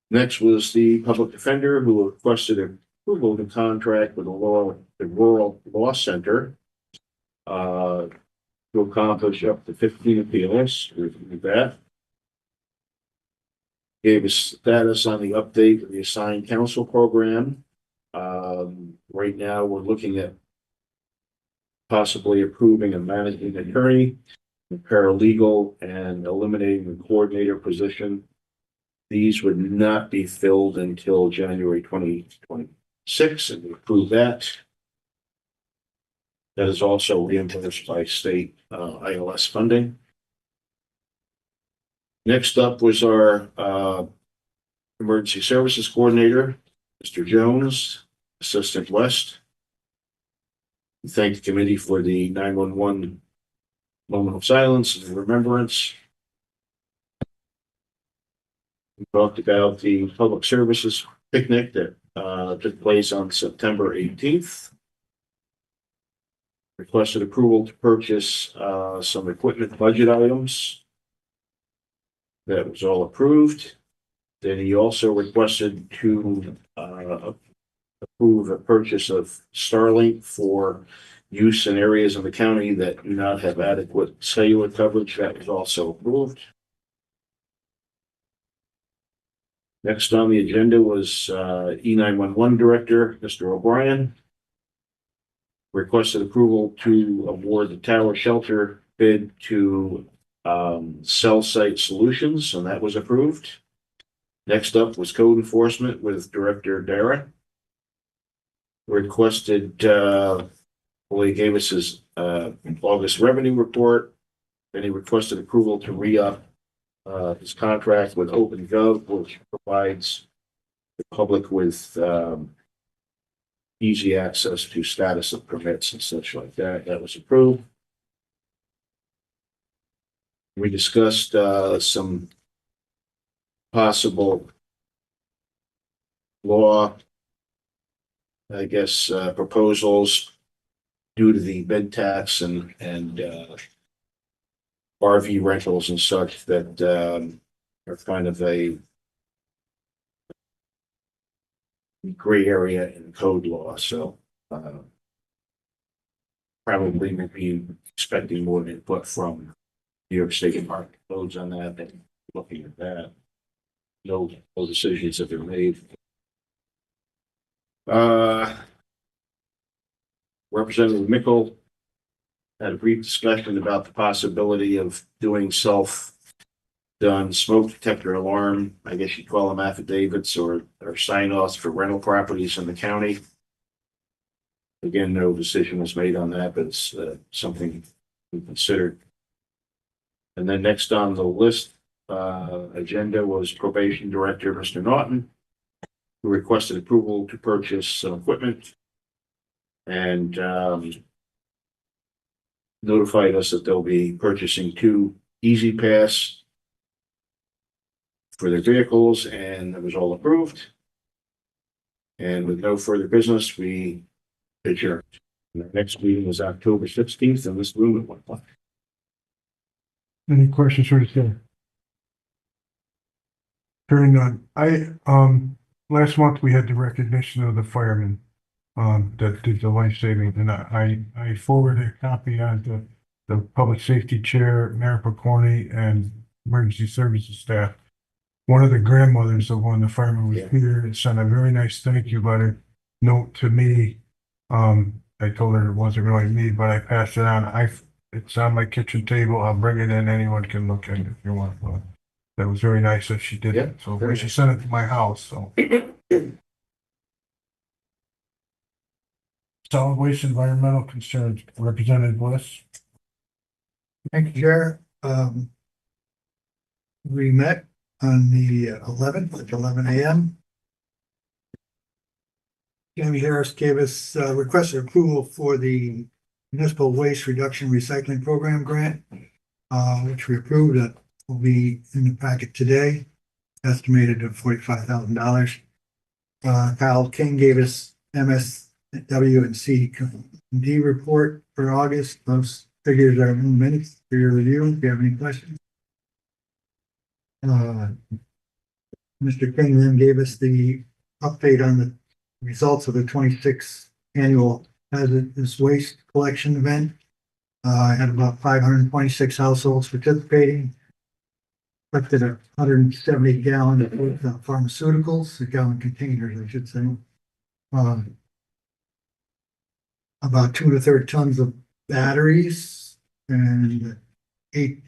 Next was the public defender who requested approval to contract with the Rural Law Center to accomplish up to 15 appeals. With that, gave us status on the update of the assigned counsel program. Right now, we're looking at possibly approving a managing attorney, a paralegal, and eliminating the coordinator position. These would not be filled until January 2026, and we approve that. That is also reimbursed by state ILS funding. Next up was our emergency services coordinator, Mr. Jones, Assistant West. We thank the committee for the 911 moment of silence and remembrance. We talked about the public services picnic that took place on September 18th. Requested approval to purchase some equipment budget items. That was all approved. Then he also requested to approve a purchase of Starlink for use in areas of the county that do not have adequate cellular coverage. That was also approved. Next on the agenda was E911 Director, Mr. O'Brien. Requested approval to award the tower shelter bid to Cell Site Solutions, and that was approved. Next up was Code Enforcement with Director Dara. Requested, he gave us his August revenue report. Then he requested approval to re-up his contract with OpenGov, which provides the public with easy access to status of permits and such like that. That was approved. We discussed some possible law, proposals
due to the bed tax and RV rentals and such that, are kind of a gray area in code law, so, probably will be expecting more input from New York State Department of Codes on that, and looking at that. No decisions have been made. Representative Mickle had a brief discussion about the possibility of doing self-done smoke detector alarm, I guess you'd call them affidavits or sign-offs for rental properties in the county. Again, no decision was made on that, but it's something we considered. And then next on the list, agenda was Probation Director, Mr. Naughton, who requested approval to purchase some equipment and notified us that they'll be purchasing 2 Easy Pass for their vehicles, and it was all approved. And with no further business, we adjourned. And our next meeting is October 16th in this room at 1 o'clock.
Any questions for the chair? Hearing none. Last month we had the recognition of the firemen, that did the life saving, and I forwarded a copy on to the public safety chair, Mayor Picorni, and emergency services staff. One of the grandmothers of one of the firemen was here and sent a very nice thank you letter note to me. I told her it wasn't really me, but I passed it on. It's on my kitchen table. I'll bring it in. Anyone can look at it if you want. But that was very nice that she did it. So she sent it to my house. So solid waste environmental concerns, Representative Bliss.
Thank you, Chair. We met on the 11th at 11 a.m. Jamie Harris gave us requested approval for the Municipal Waste Reduction Recycling Program grant, which we approved. That will be in the packet today, estimated at $45,000. Kyle King gave us MSW and CD report for August. Those figures are in minutes for your review. If you have any questions. Mr. King then gave us the update on the results of the 26th annual hazardous waste collection event. I had about 526 households participating. Collected 170 gallons of pharmaceuticals, gallon containers, I should say. About 2 1/3 tons of batteries and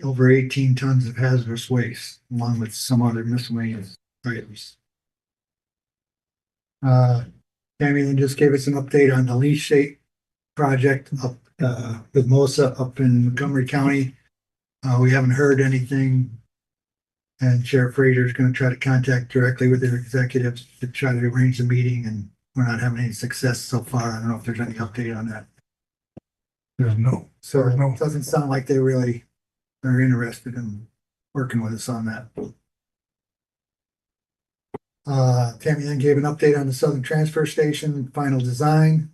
over 18 tons of hazardous waste, along with some other miscellaneous items. Tammy then just gave us an update on the leach state project up with MOSA up in Montgomery County. We haven't heard anything, and Sheriff Fraser is going to try to contact directly with their executives to try to arrange the meeting, and we're not having any success so far. I don't know if there's any update on that.
There's no.
So it doesn't sound like they really are interested in working with us on that. Tammy then gave an update on the Southern Transfer Station final design.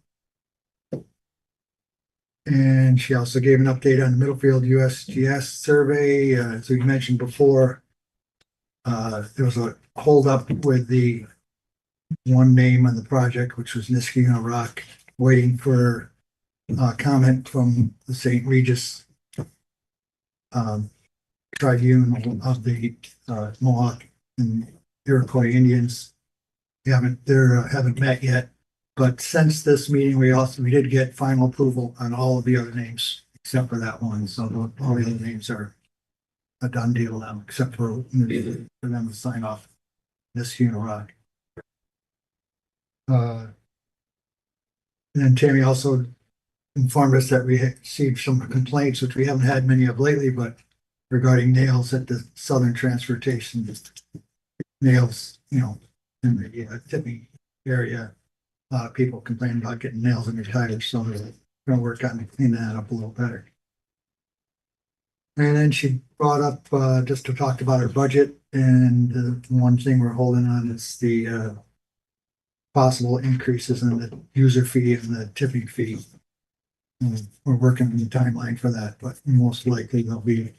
And she also gave an update on the Middlefield USGS survey. As we mentioned before, there was a holdup with the one name on the project, which was Niskayuna Rock, waiting for comment from the St. Regis Tribune of the Mohawk and Iroquois Indians. Haven't met yet, but since this meeting, we did get final approval on all of the other names except for that one. So all the other names are a done deal now, except for them to sign off this Rock. And Tammy also informed us that we had received some complaints, which we haven't had many of lately, but regarding nails at the Southern Transportation. Nails, in the tipping area. A lot of people complain about getting nails in their tires, so we're going to work on cleaning that up a little better. And then she brought up just to talk about our budget, and the one thing we're holding on is the possible increases in the user fee and the tipping fee. We're working on the timeline for that, but most likely there'll be a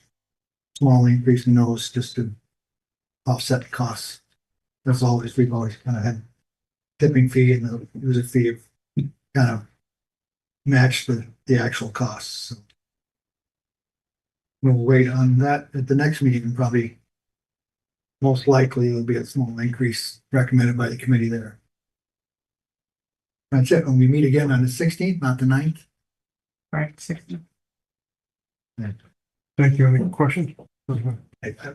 small increase in those just to offset the costs. That's always, we've always kind of had tipping fee and the user fee of kind of match the actual costs. So we'll wait on that at the next meeting, probably. Most likely it'll be a small increase recommended by the committee there. That's it. When we meet again on the 16th, not the 9th.
Right, 60.
Thank you. Any questions?
I'm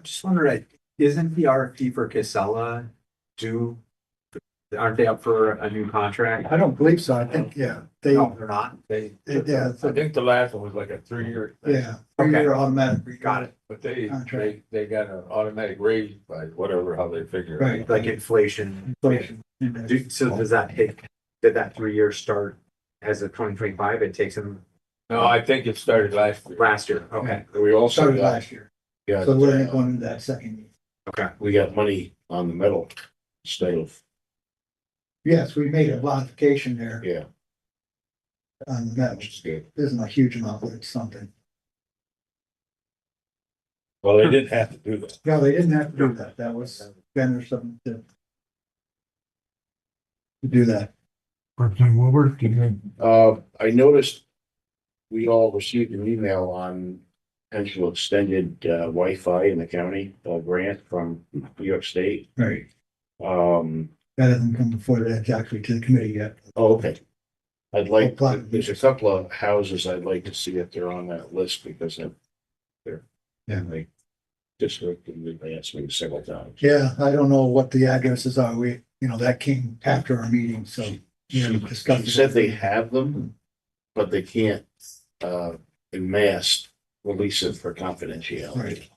just wondering, isn't the RFP for Casella due? Aren't they up for a new contract?
I don't believe so. I think, yeah,
No, they're not.
yeah,
I think the last one was like a 3-year.
yeah,
Okay.
you're automatic.
Got it.
But they
Contract.
got an automatic raise by whatever, how they figure it.
Right.
Like inflation.
Inflation.
So does that take, did that 3 year start as of 2025? It takes them
No, I think it started last year.
last year. Okay.
We also
Started
got,
last year.
got,
So we're going into that second year.
Okay.
we got money on the metal instead of,
Yes, we made a modification there
yeah,
on that.
which is good.
Isn't a huge amount, but it's something.
Well, they didn't have to do that.
No, they didn't have to do that. That was Ben or something to do that.
Representative Wilbur, do you
I noticed we all received an email on potential extended Wi-Fi in the county grant from New York State.
Right.
Um,
That hasn't come before that actually to the committee yet.
oh, okay. I'd like,
Well, plot-
there's a couple of houses I'd like to see if they're on that list because they're,
Yeah.
they just they asked me several times.
Yeah, I don't know what the addresses are. We, that came after our meeting, so.
She said they have them, but they can't, en masse release it for confidentiality.
Right.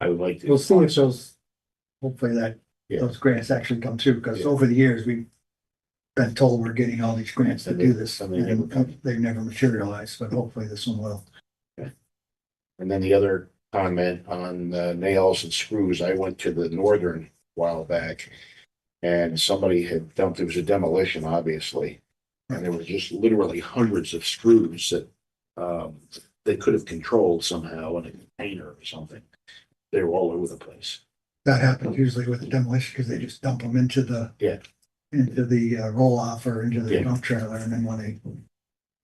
I would like to.
We'll see if those, hopefully
Yeah.
those grants actually come through, because
Yeah.
over the years, we've been told we're getting all these grants to do this,
And
and they've never materialized, but hopefully this one will.
And then the other comment on nails and screws, I went to the Northern a while back. And somebody had dumped, it was a demolition, obviously. And there were just literally hundreds of screws that they could have controlled somehow in a container or something. They were all over the place.
That happens usually with the demolition, because they just dump them into the.
Yeah.
Into the roll off or into the
Yeah.
dump trailer, and then when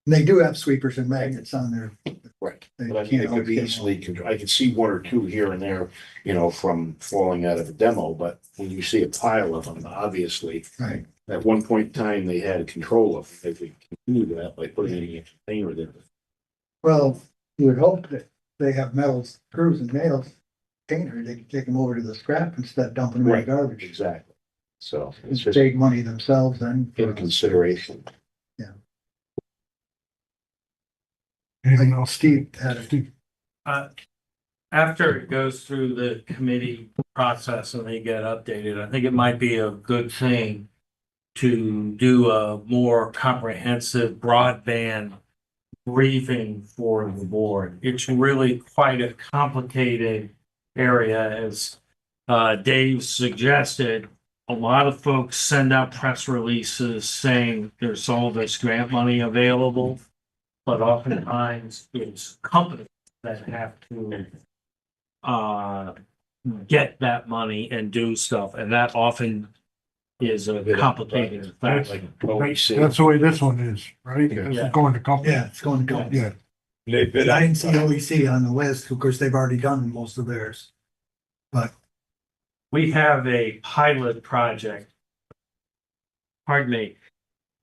they do have sweepers and magnets on there.
Right.
They
But I think
can't
it could
always
be
get
easily, I could see one or two here and there, from falling out of a demo, but when you see a pile of them, obviously,
Right.
at one point in time, they had control of, it. They could continue that by putting it in a container there.
Well, you would hope that they have metal screws and nails, container, they can take them over to the scrap instead of dumping them in the
Right.
garbage.
Exactly. So it's
It's
just
save money themselves and.
in consideration.
anything else?
Steve had
Steve,
After it goes through the committee process and they get updated, I think it might be a good thing to do a more comprehensive broadband briefing for the board. It's really quite a complicated area, as Dave suggested. A lot of folks send out press releases saying there's all this grant money available, but oftentimes it's companies that have to get that money and do stuff, and that often is a complicated fact.
that's the way this one is, right? This is going to company.
Yeah, it's going to go.
Yeah.
I didn't see OEC on the list, of course, they've already done most of theirs. But
We have a pilot project, pardon me,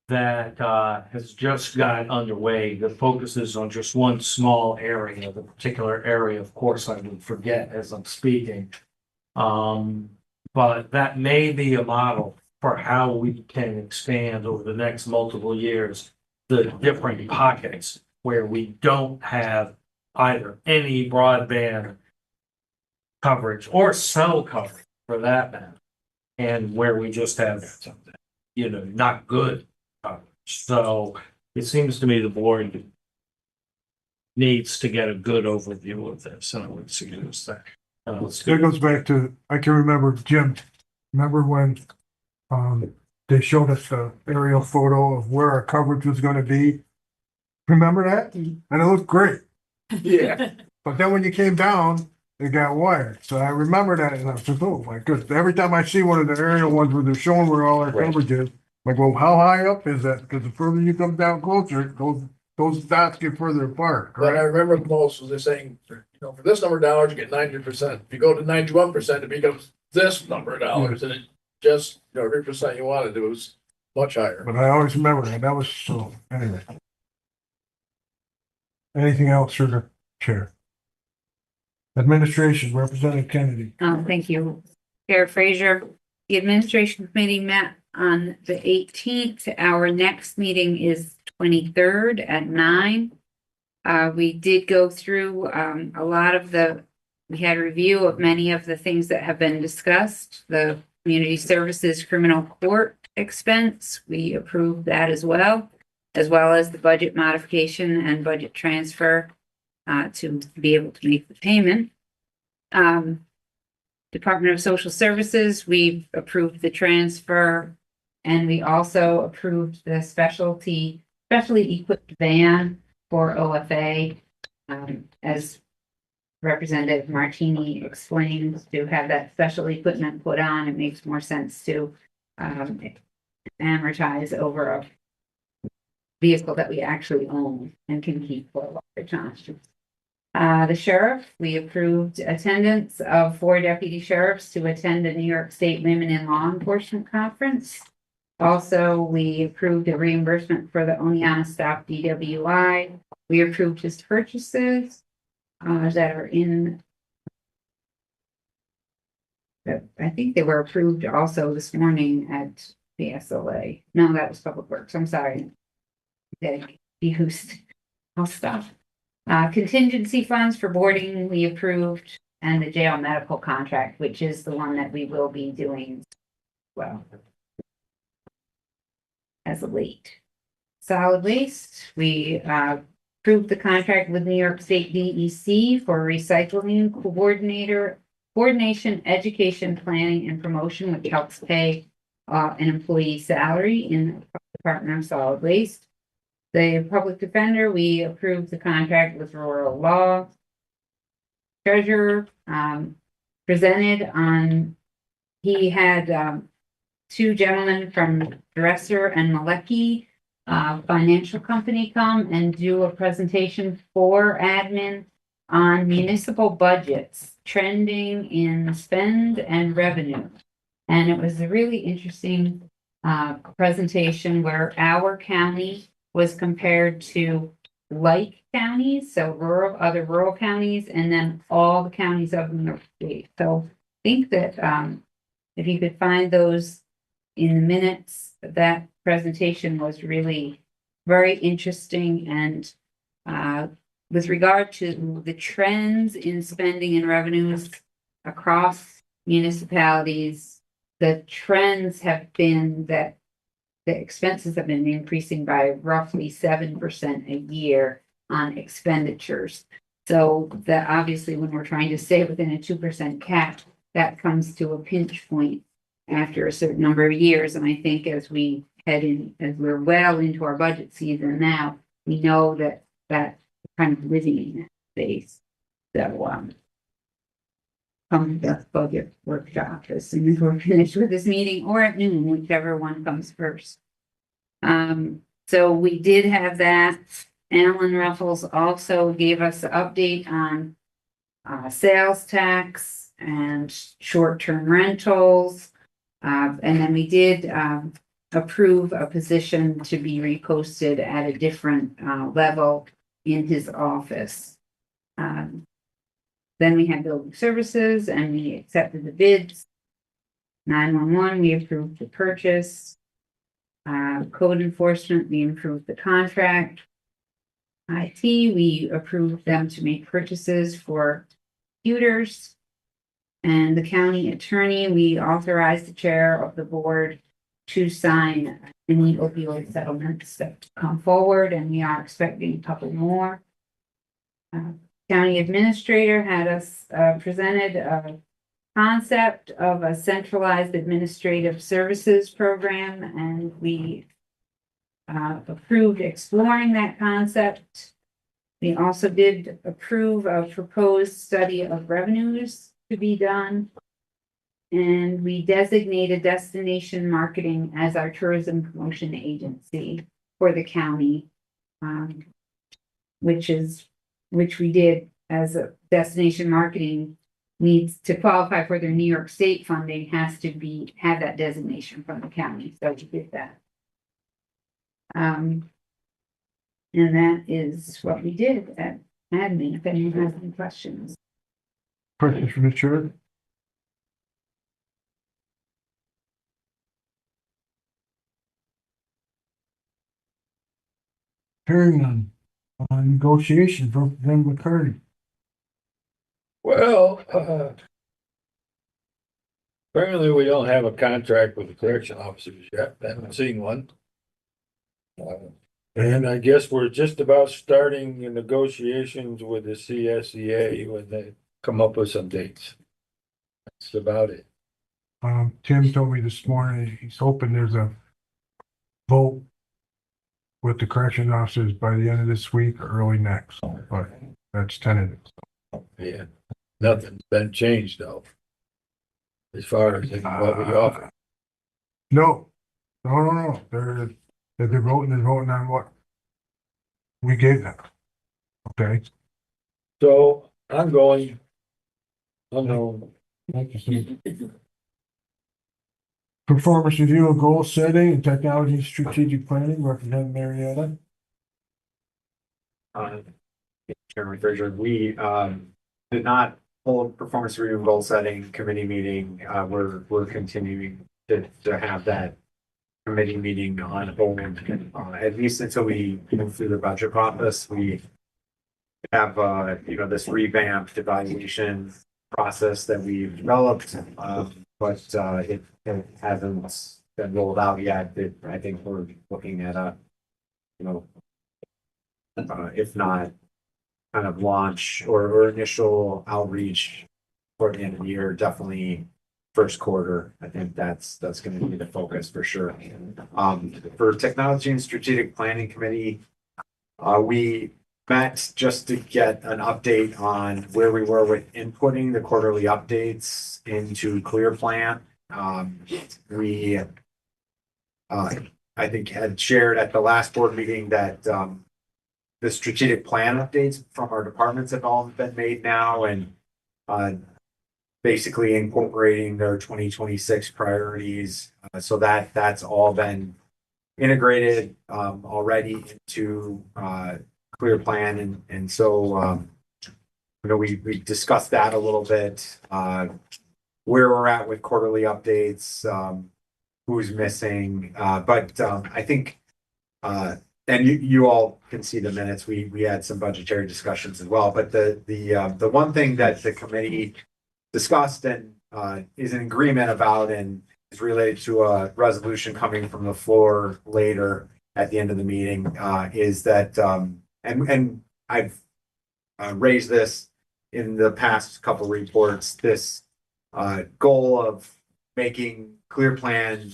that has just got underway that focuses on just one small area. The particular area, of course, I would forget as I'm speaking. But that may be a model for how we can expand over the next multiple years the different pockets where we don't have either any broadband coverage or cell coverage for that matter, and where we just have, not good coverage. So it seems to me the board needs to get a good overview of this, and I would suggest that.
That goes back to, I can remember, Jim, remember when they showed us the aerial photo of where our coverage was gonna be? Remember that? And it looked great.
Yeah.
But then when you came down, it got wired. So I remember that and I was like, oh my goodness. Every time I see one of the aerial ones where they're showing where all our
Right.
coverage is, like, well, how high up is that? Because the further you come down closer, those dots get further apart,
But I
correct?
remember most was they're saying, for this number of dollars, you get 90%. If you go to 91%, it becomes this number of dollars, and it just, every percent you wanted, it was much higher.
But I always remember that. That was so, anyway. Anything else for the chair? Administration, Representative Kennedy.
Thank you, Chair Frazier. The administration committee met on the 18th. Our next meeting is 23rd at 9. We did go through a lot of we had a review of many of the things that have been discussed. The community services criminal court expense, we approved that as well as the budget modification and budget transfer to be able to make the payment. Department of Social Services, we've approved the transfer, and we also approved the specially equipped van for OFA. As Representative Martini explained, to have that special equipment put on, it makes more sense to amortize over a vehicle that we actually own and can keep for a longer time. The sheriff, we approved attendance of 4 deputy sheriffs to attend the New York State Women in Law Enforcement Conference. Also, we approved a reimbursement for the Oneonta Stop DWI. We approved his purchases that are in. I think they were approved also this morning at PSLA. No, that was Public Works. I'm sorry. I'll stop. Contingency funds for boarding, we approved, and the jail medical contract, which is the one that we will be doing well as of late. Solid waste, we approved the contract with New York State DEC for recycling coordination, education, planning, and promotion, which helps pay an employee salary in the Department of Solid Waste. The public defender, we approved the contract with Rural Law. Treasurer presented on, he had 2 gentlemen from Dresser and Malecki Financial Company come and do a presentation for admin on municipal budgets, trending in spend and revenue. And it was a really interesting presentation where our county was compared to like counties, so other rural counties, and then all the counties of New York State. So I think that if you could find those in the minutes, that presentation was really very interesting. And with regard to the trends in spending and revenues across municipalities, the trends have been that the expenses have been increasing by roughly 7% a year on expenditures. So that obviously when we're trying to stay within a 2% cap, that comes to a pinch point after a certain number of years. And I think as we head in, as we're well into our budget season now, we know that kind of living in that space. So come to the budget workshop as soon as we're finished with this meeting, or at noon, whichever one comes first. So we did have that. Alan Ruffles also gave us an update on sales tax and short-term rentals. And then we did approve a position to be reposted at a different level in his office. Then we had building services and we accepted the bids. 911, we approved the purchase. Code enforcement, we approved the contract. IT, we approved them to make purchases for computers. And the county attorney, we authorized the chair of the board to sign any opioid settlements that come forward, and we are expecting a couple more. County administrator had us presented a concept of a centralized administrative services program, and we approved exploring that concept. We also did approve a proposed study of revenues to be done. And we designated Destination Marketing as our tourism promotion agency for the county. Which we did as a destination marketing needs to qualify for their New York State funding has to have that designation from the county. So we did that. And that is what we did at admin, if anyone has any questions.
Questions from the chair? Hearing none. Negotiation, Representative McCarty.
Well, apparently we don't have a contract with the correction officers yet. I haven't seen one. And I guess we're just about starting the negotiations with the CSEA when they come up with some dates. That's about it.
Tim told me this morning, he's hoping there's a vote with the correction officers by the end of this week or early next, but that's tentative.
Yeah, nothing's been changed though. As far as what we offer.
No. They're voting on what we gave them. Okay.
So I'm going. Unknown.
Performance review of goal setting and technology strategic planning, Representative Marietta.
Chairman Fraser, we did not hold performance review and goal setting committee meeting. We're continuing to have that committee meeting on hold, at least until we move through the budget process. We have this revamped evaluation process that we've developed, but it hasn't been rolled out yet. I think we're looking at if not kind of launch or initial outreach for the end of the year, definitely first quarter. I think that's going to be the focus for sure. For technology and strategic planning committee, we met just to get an update on where we were with inputting the quarterly updates into Clear Plan. We I think had shared at the last board meeting that the strategic plan updates from our departments have all been made now, and basically incorporating their 2026 priorities. So that's all been integrated already into Clear Plan, and so we discussed that a little bit, where we're at with quarterly updates, who's missing, but I think and you all can see the minutes. We had some budgetary discussions as well, but the one thing that the committee discussed and is in agreement about and is related to a resolution coming from the floor later at the end of the meeting is that and I've raised this in the past couple reports, this goal of making Clear Plan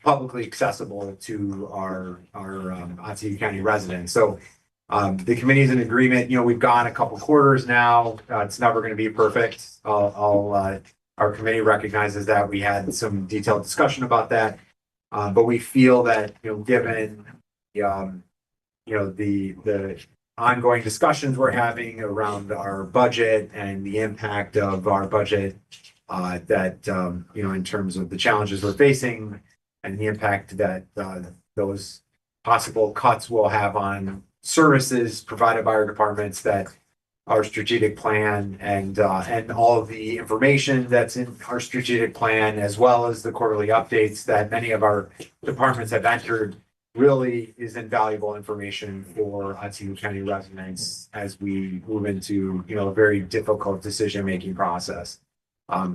publicly accessible to our Otsego County residents. So the committee is in agreement. We've gone a couple quarters now. It's never going to be perfect. Our committee recognizes that. We had some detailed discussion about that, but we feel that given the ongoing discussions we're having around our budget and the impact of our budget, that in terms of the challenges we're facing and the impact that those possible cuts will have on services provided by our departments, that our strategic plan and all of the information that's in our strategic plan, as well as the quarterly updates that many of our departments have entered, really is invaluable information for Otsego County residents as we move into a very difficult decision-making process.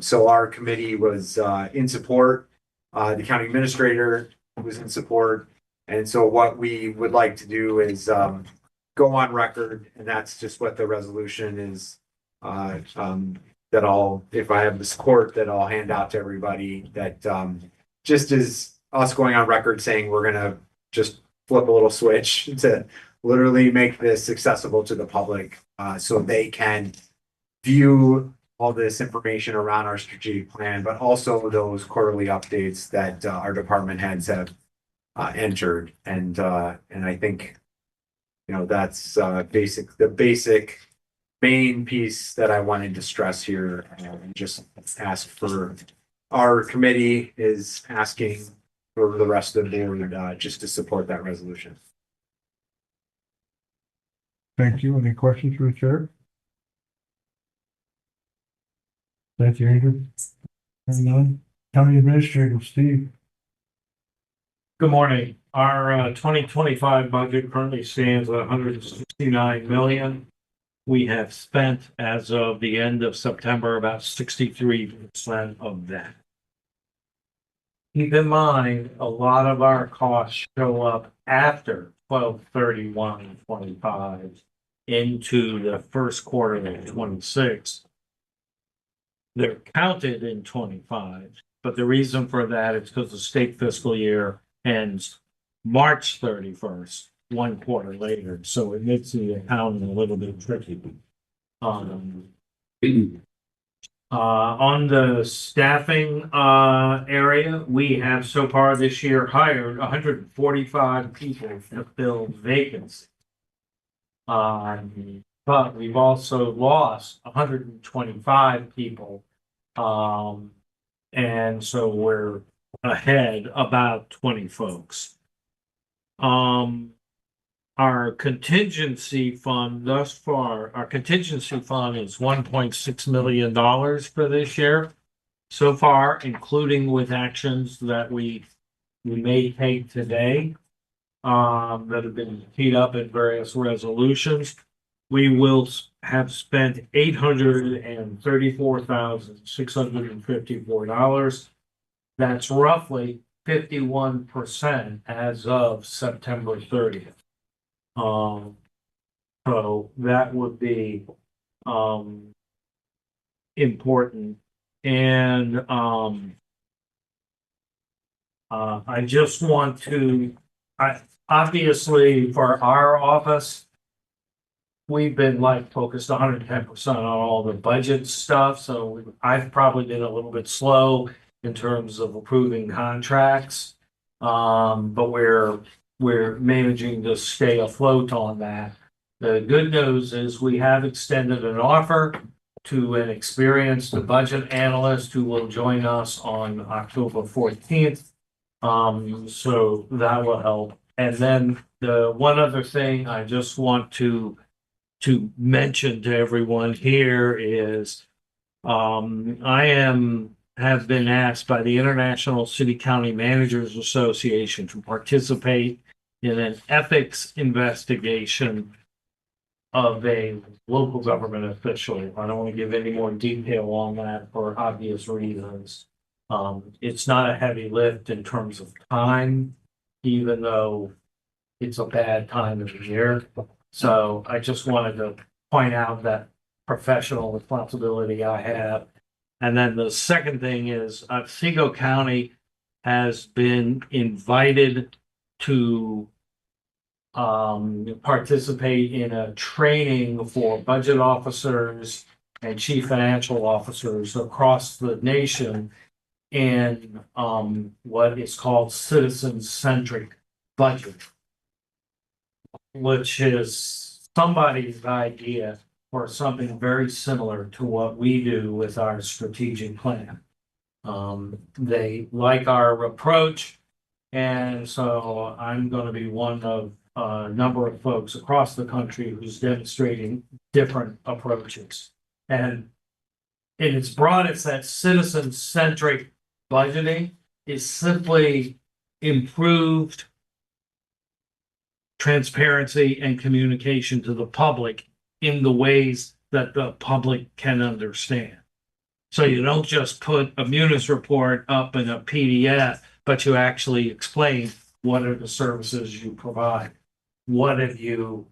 So our committee was in support. The county administrator was in support. And so what we would like to do is go on record, and that's just what the resolution is, that if I have the support, that I'll hand out to everybody, that just is us going on record saying we're going to just flip a little switch to literally make this accessible to the public, so they can view all this information around our strategic plan, but also those quarterly updates that our department heads have entered. And I think, that's the basic main piece that I wanted to stress here, and just ask for our committee is asking for the rest of the board just to support that resolution.
Thank you. Any questions for the chair? Thank you, Andrew. Hearing none. County Administrator Steve.
Good morning. Our 2025 budget currently stands at 169 million. We have spent, as of the end of September, about 63% of that. Keep in mind, a lot of our costs show up after 12/31/25 into the first quarter of 26. They're counted in 25, but the reason for that is because the state fiscal year ends March 31st, one quarter later, so it makes the accounting a little bit tricky. On the staffing area, we have so far this year hired 145 people to fill vacancies. But we've also lost 125 people. And so we're ahead about 20 folks. Our contingency fund thus far, our contingency fund is $1.6 million for this year. So far, including with actions that we may take today, that have been teed up in various resolutions. We will have spent $834,654. That's roughly 51% as of September 30th. So that would be important. And I just want to, obviously for our office, we've been focused 110% on all the budget stuff. So I've probably been a little bit slow in terms of approving contracts. But we're managing to stay afloat on that. The good news is we have extended an offer to an experienced budget analyst who will join us on October 14th. So that will help. And then the one other thing I just want to mention to everyone here is have been asked by the International City County Managers Association to participate in an ethics investigation of a local government official. I don't want to give any more detail on that for obvious reasons. It's not a heavy lift in terms of time, even though it's a bad time of the year. So I just wanted to point out that professional responsibility I have. And then the second thing is Otsego County has been invited to participate in a training for budget officers and chief financial officers across the nation in what is called citizen-centric budget, which is somebody's idea for something very similar to what we do with our strategic plan. They like our approach, and so I'm going to be one of a number of folks across the country who's demonstrating different approaches. And in its broadest, that citizen-centric budgeting is simply improved transparency and communication to the public in the ways that the public can understand. So you don't just put a Munis report up in a PDF, but you actually explain what are the services you provide. What have you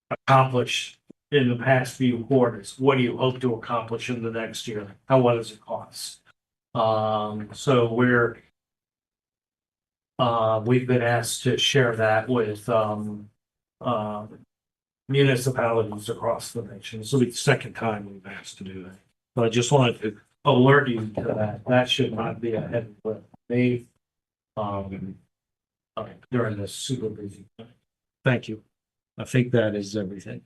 accomplished in the past few quarters? What do you hope to accomplish in the next year? And what does it cost? So we're we've been asked to share that with, municipalities across the nation. This will be the second time we've asked to do that. So I just wanted to alert you to that. That should not be a heavy lift. They, during this super busy time. Thank you. I think that is everything.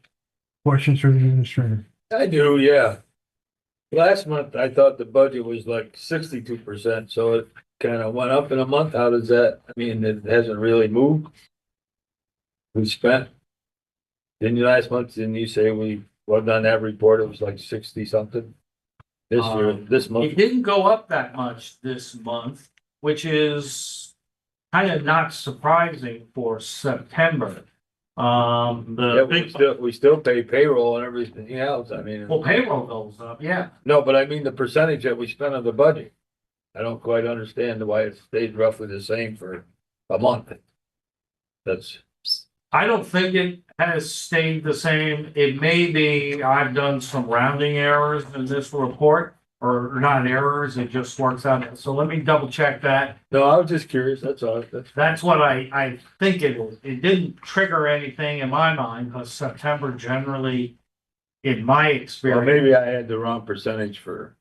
Questions for the administrator?
I do, yeah. Last month, I thought the budget was like 62%, so it kind of went up in a month. How does that, I mean, it hasn't really moved. We spent, didn't you last month, didn't you say we, wasn't on that report, it was like 60 something? This year, this month,
It didn't go up that much this month, which is kind of not surprising for September.
yeah, we still pay payroll and everything else, I mean.
Well, payroll goes up, yeah.
No, but I mean the percentage that we spent on the budget. I don't quite understand why it stayed roughly the same for a month. That's,
I don't think it has stayed the same. It may be, I've done some rounding errors in this report, or not errors, it just works out. So let me double check that.
no, I was just curious, that's all.
That's what I think it is. It didn't trigger anything in my mind, because September generally, in my
Well,
experience.
maybe I had the wrong percentage for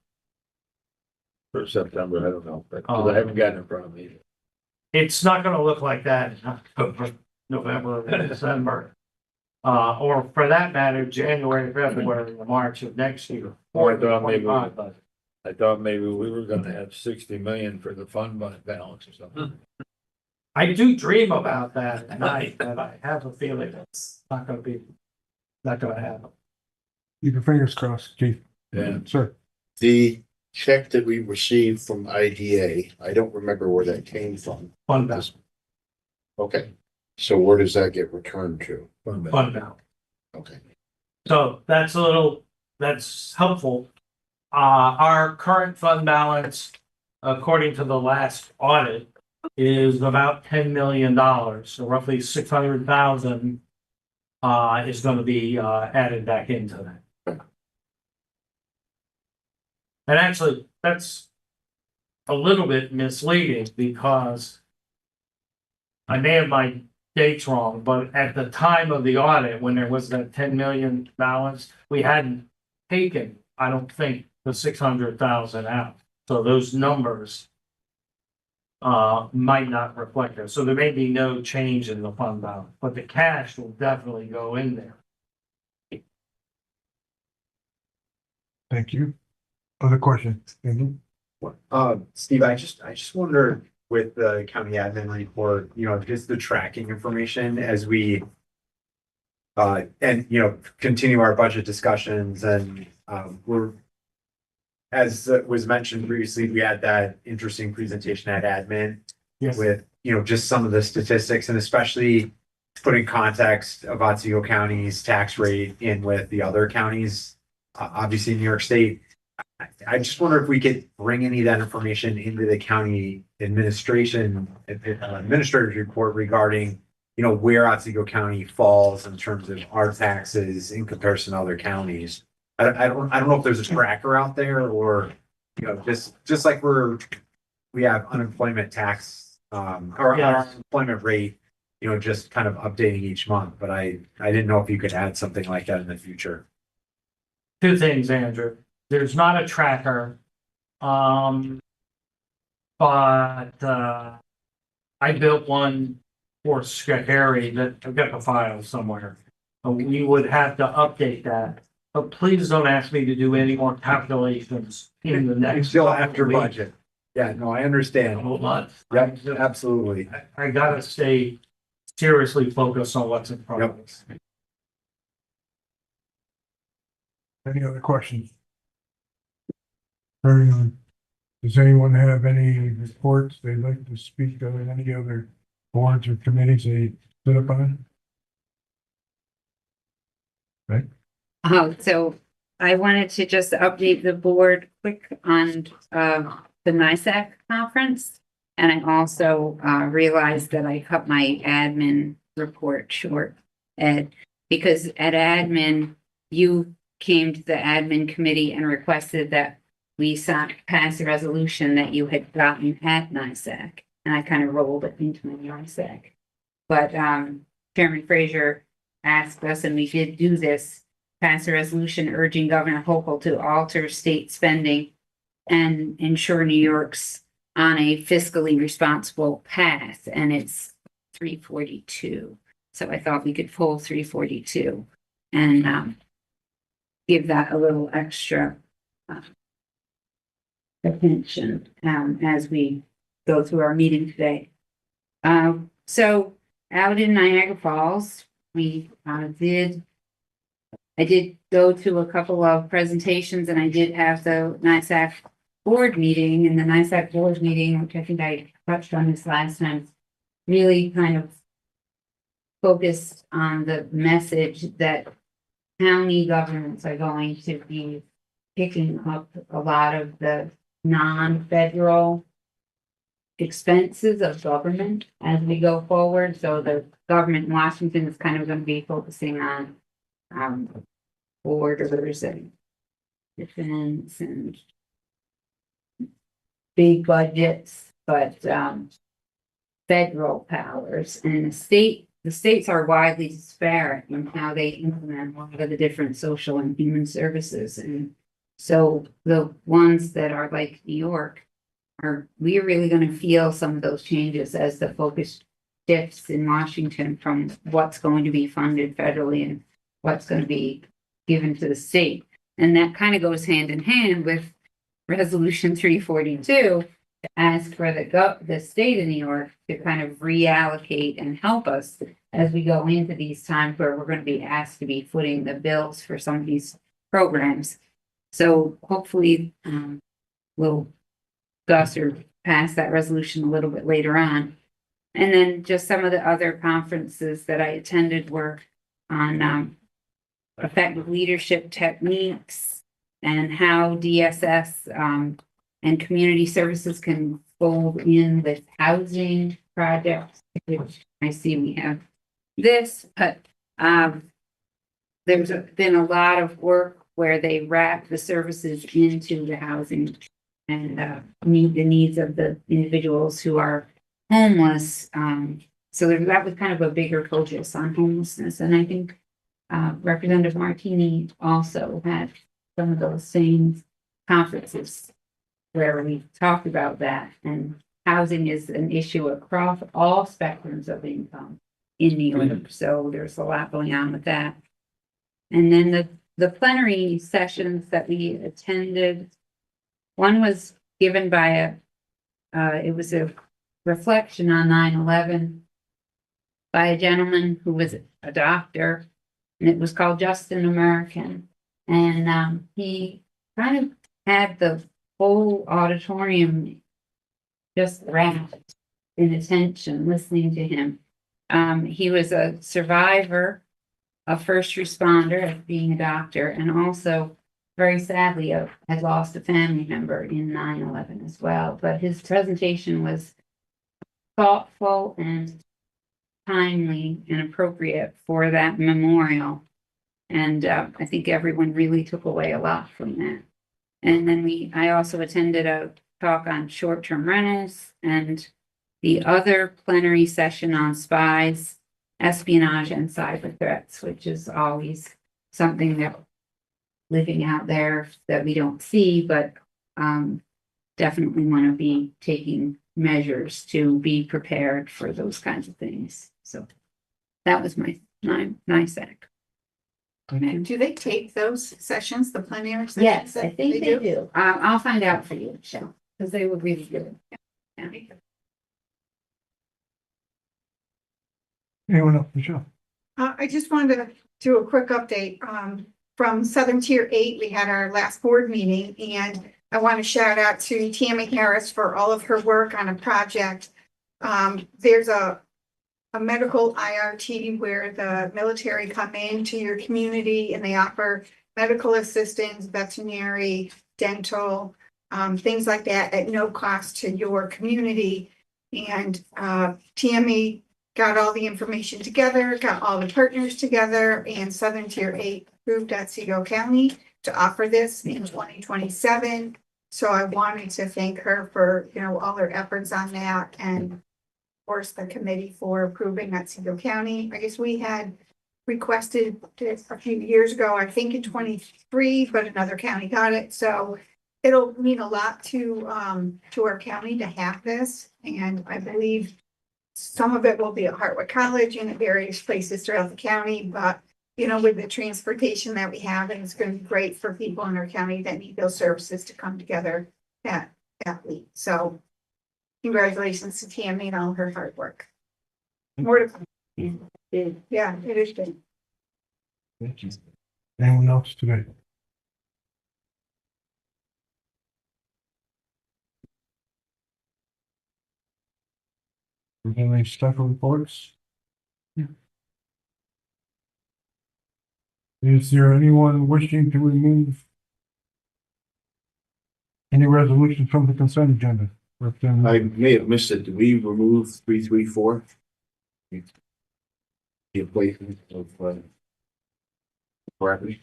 September, I don't know, but 'cause I haven't gotten it from either.
It's not gonna look like that in October, November, or December. Or for that matter, January, February, or March of next year.
Or I
Or
thought maybe we were gonna have 60 million for the fund balance or something.
I do dream about that at night, but I have a feeling it's not gonna happen.
Keep your fingers crossed, chief.
Yeah.
Sir.
The check that we received from IDA, I don't remember where that came from.
Fund balance.
Okay, so where does that get returned to?
Fund balance.
Okay.
So that's helpful. Our current fund balance, according to the last audit, is about $10 million. So roughly 600,000 is going to be added back into that. And actually, that's a little bit misleading because I may have my dates wrong, but at the time of the audit, when there was that 10 million balance, we hadn't taken, I don't think, the 600,000 out. So those numbers might not reflect that. So there may be no change in the fund balance, but the cash will definitely go in there.
Thank you. Other questions?
Steve, I just wonder with the county admin report, just the tracking information as we and continue our budget discussions and we're, as was mentioned previously, we had that interesting presentation at admin.
Yes.
With, just some of the statistics and especially put in context of Otsego County's tax rate in with the other counties, obviously New York State. I just wonder if we could bring any of that information into the county administrator's report regarding, where Otsego County falls in terms of our taxes in comparison to other counties. I don't know if there's a tracker out there or, just like we have unemployment tax, or our unemployment rate, just kind of updating each month, but I didn't know if you could add something like that in the future.
Two things, Andrew. There's not a tracker, but I built one for Schoharie that I've got the file somewhere. We would have to update that, but please don't ask me to do any more calculations in the next.
Still after budget. Yeah, no, I understand.
Whole month.
Yep, absolutely.
I gotta stay seriously focused on what's in front of us.
Any other questions? Carry on. Does anyone have any reports they'd like to speak of, any other boards or committees they sit up on? Right?
So I wanted to just update the board quick on the NISAC conference. And I also realized that I cut my admin report short, Ed, because at admin, you came to the admin committee and requested that we pass a resolution that you had gotten at NISAC. and I kind of rolled it into my NISAC. But Chairman Fraser asked us, and we did do this, pass a resolution urging Governor Hochul to alter state spending and ensure New York's on a fiscally responsible path, and it's 342. So I thought we could pull 342 and give that a little extra attention as we go through our meeting today. So out in Niagara Falls, I did go to a couple of presentations, and I did have the NISAC board meeting, and the NISAC board meeting, which I think I touched on this last time, really kind of focused on the message that county governments are going to be picking up a lot of the non-federal expenses of government as we go forward. So the government in Washington is kind of going to be focusing on borders and defense and big budgets, but federal powers, and the states are widely disparate in how they implement one of the different social and human services. And so the ones that are like New York we're really going to feel some of those changes as the focus shifts in Washington from what's going to be funded federally and what's going to be given to the state. And that kind of goes hand in hand with Resolution 342 to ask for the state of New York to kind of reallocate and help us as we go into these times where we're going to be asked to be footing the bills for some of these programs. So hopefully we'll discuss or pass that resolution a little bit later on. And then just some of the other conferences that I attended were on effective leadership techniques and how DSS and community services can fold in with housing projects, which I see we have this, but there's been a lot of work where they wrap the services into the housing and meet the needs of the individuals who are homeless. So that was kind of a bigger focus on homelessness. And I think Representative Martini also had some of those same conferences where we talked about that. And housing is an issue across all spectrums of income in New York. So there's a lot going on with that. And then the plenary sessions that we attended, one was given by it was a reflection on 9/11 by a gentleman who was a doctor, and it was called Just an American. And he kind of had the whole auditorium just wrapped in attention listening to him. He was a survivor, a first responder of being a doctor, and also very sadly had lost a family member in 9/11 as well. But his presentation was thoughtful and timely and appropriate for that memorial. And I think everyone really took away a lot from that. And then I also attended a talk on short-term rentals and the other plenary session on spies, espionage, and cyber threats, which is always something that living out there that we don't see, but definitely want to be taking measures to be prepared for those kinds of things. So that was my NISAC.
Do they take those sessions, the plenary sessions?
Yes, I think they do. I'll find out for you, Michelle, because they were really good. Yeah.
Anyone else, Michelle?
I just wanted to do a quick update. From Southern Tier 8, we had our last board meeting, and I want to shout out to Tammy Harris for all of her work on a project. There's a medical IRT where the military come into your community and they offer medical assistance, veterinary, dental, things like that at no cost to your community. And Tammy got all the information together, got all the partners together, and Southern Tier 8 approved Otsego County to offer this in 2027. So I wanted to thank her for, all her efforts on that and of course the committee for approving Otsego County. I guess we had requested this a few years ago, I think in 23, but another county got it. So it'll mean a lot to our county to have this. And I believe some of it will be at Hartwood College and at various places throughout the county, but with the transportation that we have, and it's going to be great for people in our county that need those services to come together that week. So congratulations to Tammy and all her hard work. More to come. Yeah, it is good.
Thank you. Anyone else today? We're gonna make special reports. Is there anyone wishing to remove any resolution from the consent agenda?
I may have missed it. Did we remove 334? The appointment of property.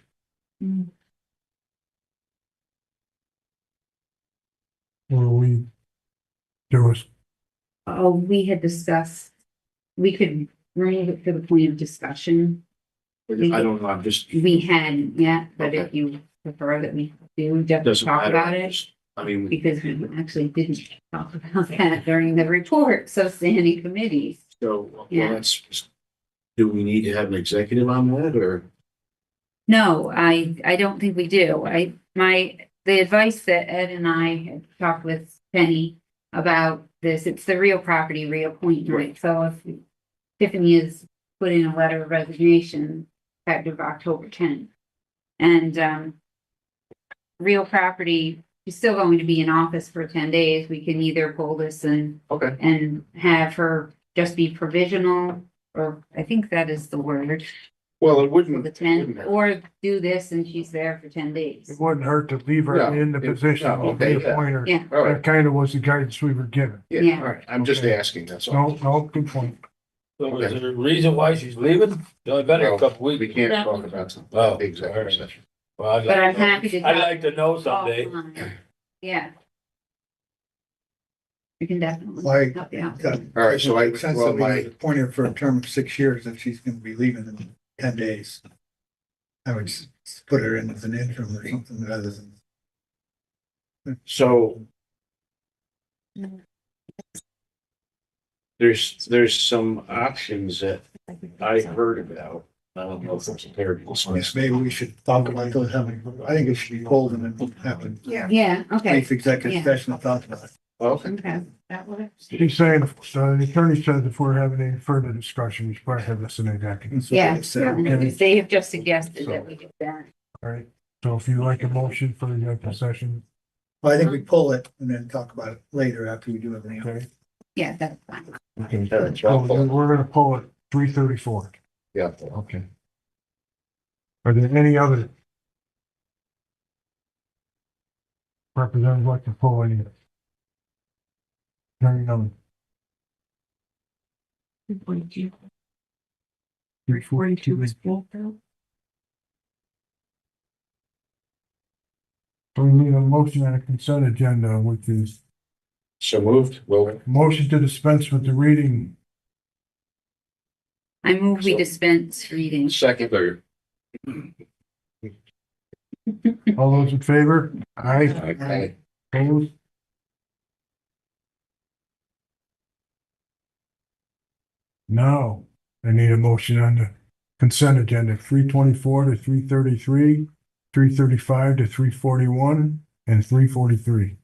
Or there was,
Oh, we had discussed, we could remove it for the point of discussion.
I don't know. I'm just.
We hadn't yet, but if
Okay.
you prefer that we do, just
Doesn't
talk
matter.
about it.
I mean,
Because we actually didn't talk about that during the reports of standing committees.
so, well,
Yeah.
that's, do we need to have an executive on that or?
No, I don't think we do. The advice that Ed and I had talked with Penny about this, it's the real property reappointment. So if Tiffany is put in a letter of resignation effective October 10th. And real property, she's still going to be in office for 10 days. We can either pull this and have her just be provisional, or I think that is the word.
Well, it wouldn't.
For the 10, or do this and she's there for 10 days.
it wouldn't hurt to leave her
No,
in the position
no,
of
okay,
reappoint her.
Yeah.
All right.
That kind of was the guidance we were given.
Yeah.
All right. I'm just
Okay.
asking. That's all.
No, good point.
So is there a reason why she's leaving? She only been here a couple weeks.
We can't talk about some
Oh,
executive
all right.
session.
Well, I'd
But I'm
like to know.
happy to.
I'd like to know someday.
Offline. Yeah. We can definitely
Like,
help you out.
All right, so I-
Since
well,
we
my-
appointed her for a term of 6 years, and she's gonna be leaving in 10 days. I would put her in as an interim or something rather than.
So. There's some options that I heard about. I don't know if I'm prepared to discuss.
Maybe we should talk about those, I think it should be pulled and then have a
Yeah, okay.
brief executive
Yeah.
session and talk about it.
Okay.
Okay, that works.
He's saying, the attorney said if we're having any further discussion, we should probably have this in a document.
That's what
Yeah,
they said.
and they have just suggested that we do that.
All right, so if you like a motion for the executive session,
Well, I think we pull it and then talk about it later after we do everything else.
okay?
Yeah, that's fine.
Okay,
All right, so
so
I'll pull it.
we're gonna pull it 334.
Yeah.
Okay. Are there any other representatives like to pull any of it? Hearing none.
342.
342
is pulled out.
So we need a motion on a consent agenda, which is
So moved. Well,
motion to dispense with the reading.
I move we
So-
dispense reading.
second or.
All those in favor? Aye.
Okay.
Opposed? Now, I need a motion on the consent agenda, 324 to 333, 335 to 341, and 343.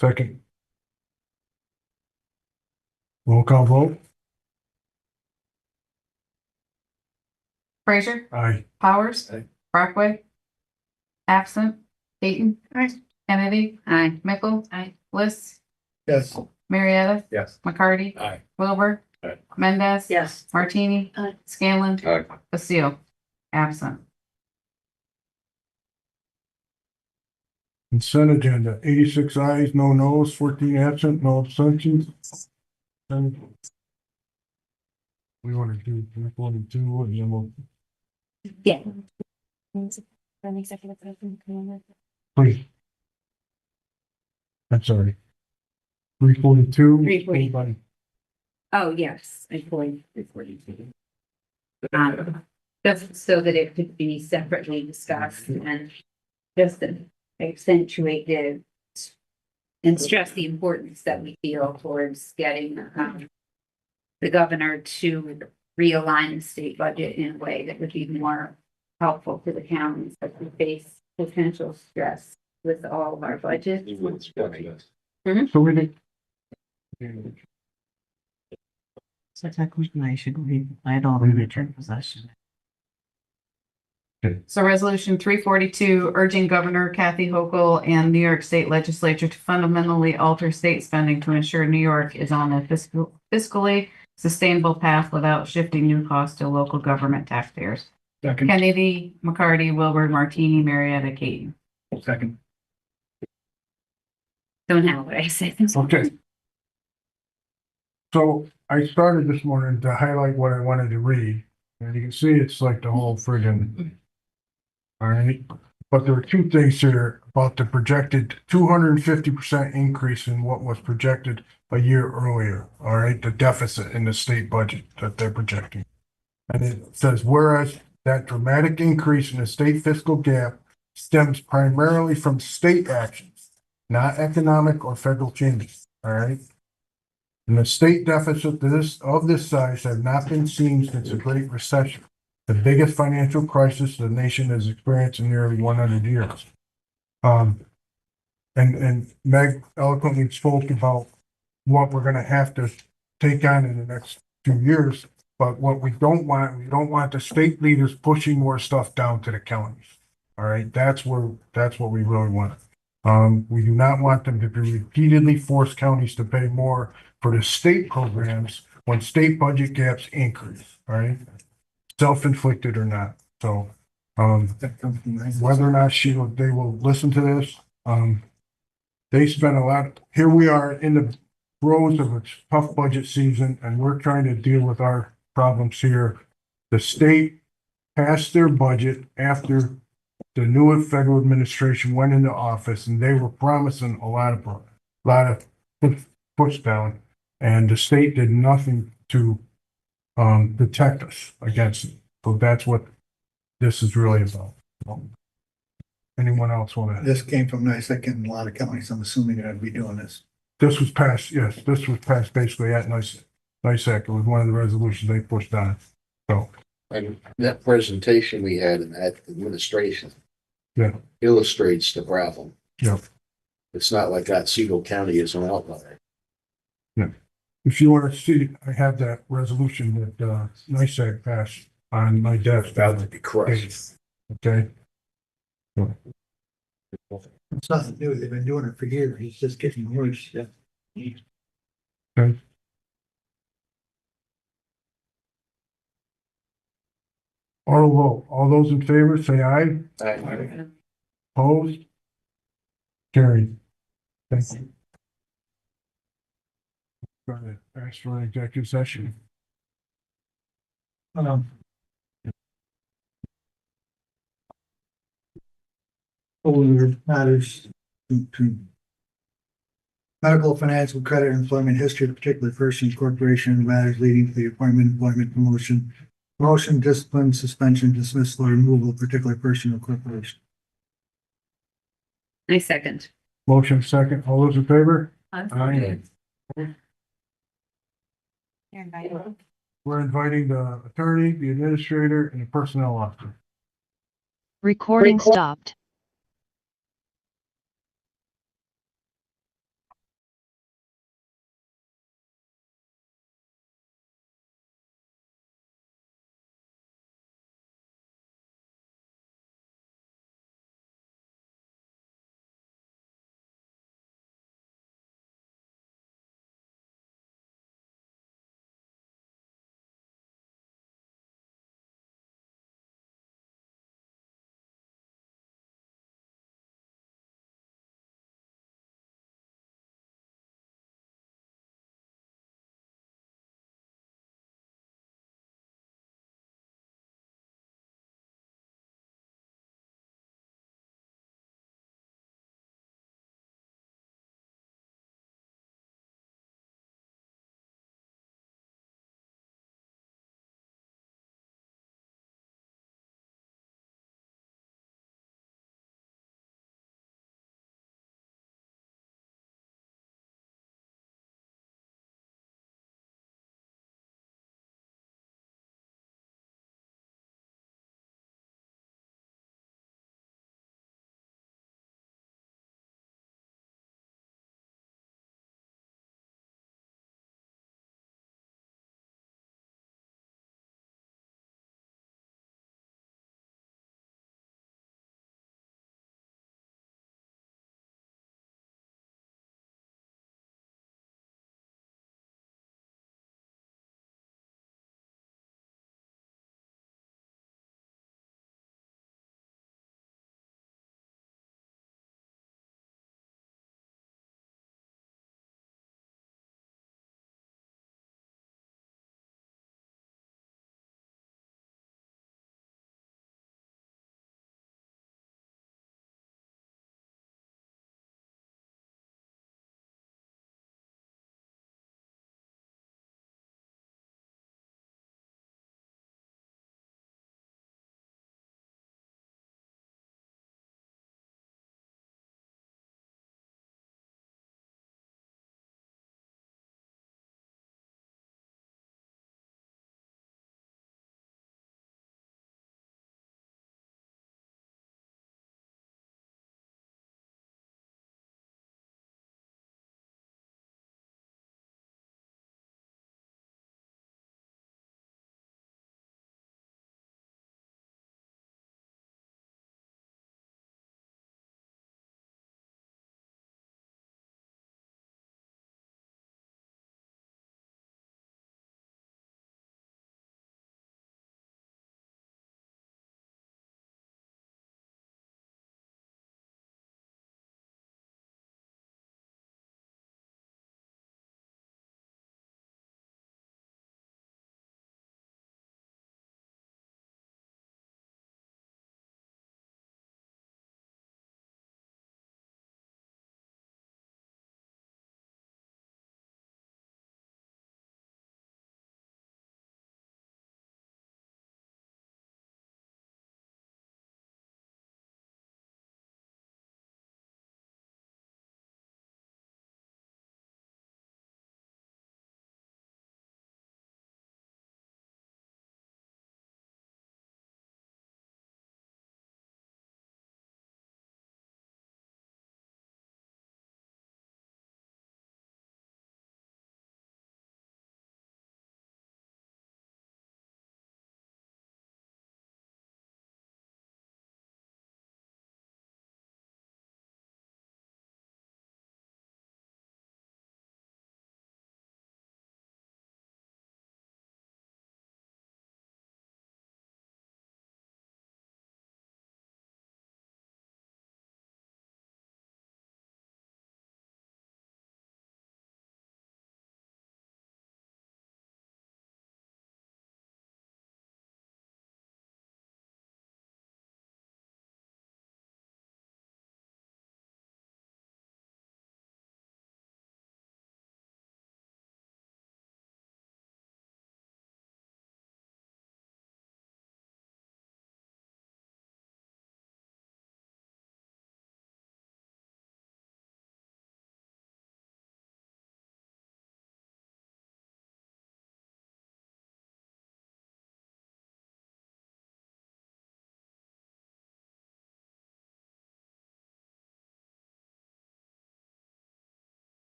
Second. Roll call vote?
Frazier,
Aye.
Powers,
Aye.
Brockway. Absent, Dayton.
Aye.
Kennedy,
Aye.
Mickle.
Aye.
Bliss,
Yes.
Marietta,
Yes.
McCarty.
Aye.
Wilbur.
Aye.
Mendez.
Yes.
Martini.
Aye.
Scanlon.
Aye.
Basile. Absent.
Consent agenda, 86 ayes, no nos, 14 absent, no abstentions. And we want to do 342 and then we'll.
Yeah.
Please. I'm sorry. 342.
340. Oh, yes, I fully reported to you. Just so that it could be separately discussed and just to accentuate and stress the importance that we feel towards getting, the governor to realign the state budget in a way that would be more helpful to the counties as we face potential stress with all of our budgets.
So we need.
So technically I should read, I had all the return possession. So resolution 342 urging Governor Kathy Hochul and New York State Legislature to fundamentally alter state spending to ensure New York is on a fiscally sustainable path without shifting new costs to local government taxpayers.
Second.
Kennedy, McCarty, Wilbur, Martini, Marietta, Katie.
Second.
So now what I said.
Okay. So I started this morning to highlight what I wanted to read, and you can see it's like the whole friggin'. All right, but there are two things here about the projected 250% increase in what was projected a year earlier. All right, the deficit in the state budget that they're projecting. And it says, whereas that dramatic increase in the state fiscal gap stems primarily from state actions, not economic or federal changes. All right. And the state deficit of this size have not been seen since the Great Recession, the biggest financial crisis the nation has experienced in nearly 100 years. And Meg eloquently spoke about what we're going to have to take on in the next 2 years. But what we don't want the state leaders pushing more stuff down to the counties. All right, that's what we really want. We do not want them to be repeatedly force counties to pay more for the state programs when state budget gaps increase. All right, self-inflicted or not. So, whether or not they will listen to this, they spent a lot. Here we are in the throes of a tough budget season, and we're trying to deal with our problems here. The state passed their budget after the new federal administration went into office, and they were promising a lot of push down, and the state did nothing to protect us against it. So that's what this is really about. Anyone else want to?
This came from NICEAG and a lot of counties. I'm assuming they're gonna be doing this.
This was passed, yes, this was passed basically at NICEAG. It was one of the resolutions they pushed on. So.
And that presentation we had in that administration.
Yeah.
Illustrates the problem.
Yep.
It's not like Otsego County is an outlier.
Yeah. If you want to see, I have that resolution that NICEAG passed on my desk.
About to be crushed.
Okay.
It's nothing new. They've been doing it for years. It's just getting worse. Yeah.
Okay. All those in favor, say aye.
Aye.
Opposed? Carried. Thank you. Going to ask for an executive session.
Over matters to medical, financial, credit, employment history of particular person, corporation, matters leading to the appointment, employment, promotion, discipline, suspension, dismissal, or removal of particular person or corporation.
I second.
Motion second. All those in favor?
Aye.
We're inviting the attorney, the administrator, and the personnel officer.
Recording stopped.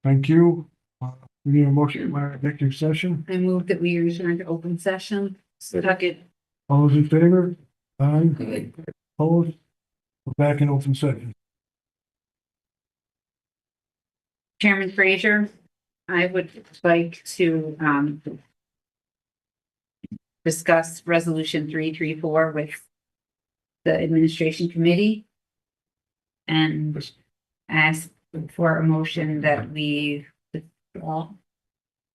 Thank you. We need a motion for executive session.
I move that we return to open session.
Second.
All those in favor? Aye. Opposed? We're back in open session.
Chairman Frazier, I would like to, discuss resolution 334 with the administration committee and ask for a motion that we withdraw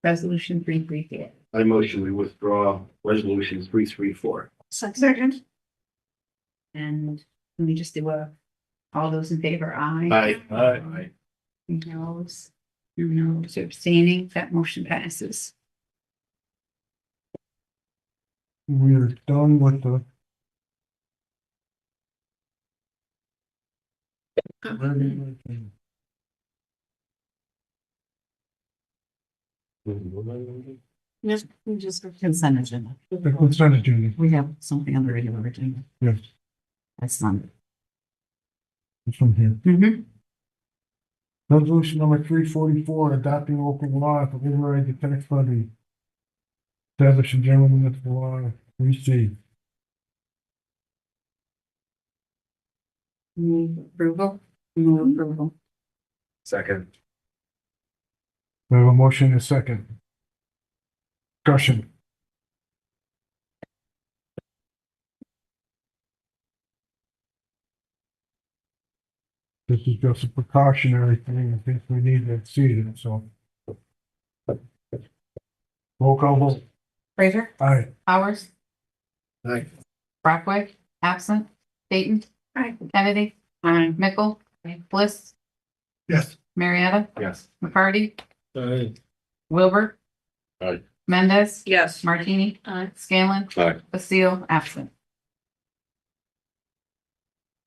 resolution 334.
I motion we withdraw resolution 334.
Second. And can we just do all those in favor, aye?
Aye. Aye.
Noes, noes abstaining, that motion passes.
We're done with the.
Yes, we just consent agenda.
The consent agenda.
We have something on the regular agenda.
Yes,
That's not.
it's from here.
Mm-hmm.
Resolution number 344, adopting local law to override the tax levy. Establishing general municipal law, 3C.
Approval? Move approval.
Second.
We have a motion and a second. Discussion. This is just a precautionary thing in case we need to exceed it, so. Roll call vote.
Fraser,
Aye.
Powers,
Aye.
Brockway, absent, Dayton.
Aye.
Kennedy.
Aye.
Mickle. Bliss,
Yes.
Marietta,
Yes.
McCarty,
Aye.
Wilbur.
Aye.
Mendez.
Yes.
Martini.
Aye.
Scanlon.
Aye.
Basile, absent.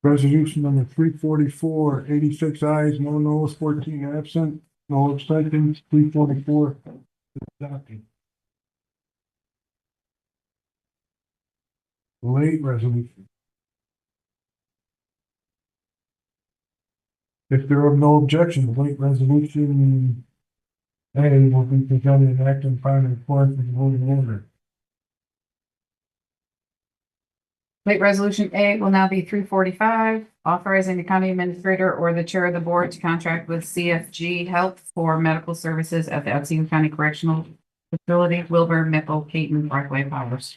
Resolution number 344, 86 ayes, no noes, 14 absent, no abstentions, 344. Adopted. Late resolution. If there are no objections, late resolution A will be presented and acted upon in accordance with the voting order.
Late resolution A will now be 345, authorizing the county administrator or the chair of the board to contract with CFG Health for medical services at the Otsego County Correctional Facility, Wilbur, Mickle, Caton, Brockway, Powers.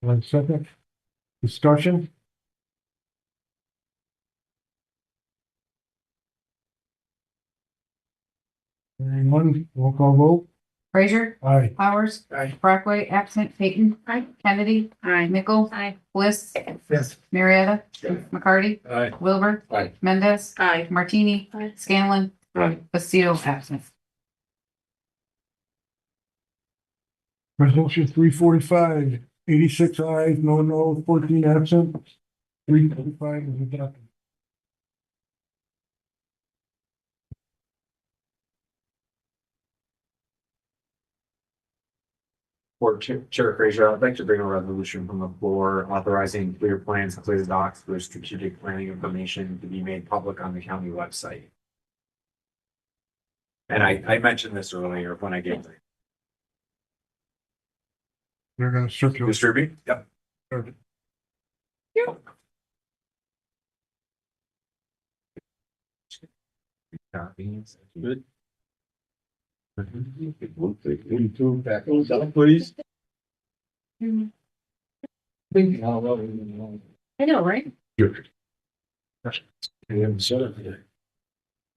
One second. Discussion. Anyone, roll call vote?
Frazier.
Aye.
Powers.
Aye.
Brockway, absent, Peyton. Aye. Kennedy.
Aye.
Mickle.
Aye.
Bliss.
Yes.
Marietta.
Aye.
McCarty.
Aye.
Wilbur.
Aye.
Mendez.
Aye.
Martini.
Aye.
Scanlon.
Aye.
Basile, absent.
Resolution 345, 86 ayes, no noes, 14 absent. 345 is adopted.
For Chair Frazier, I'd like to bring a resolution from the floor authorizing clear plans, clear docs for strategic planning information to be made public on the county website. And I mentioned this earlier when I gave the
They're gonna circulate.
distribute. Yep. Good.
Please.
I know, right?
You haven't said it yet.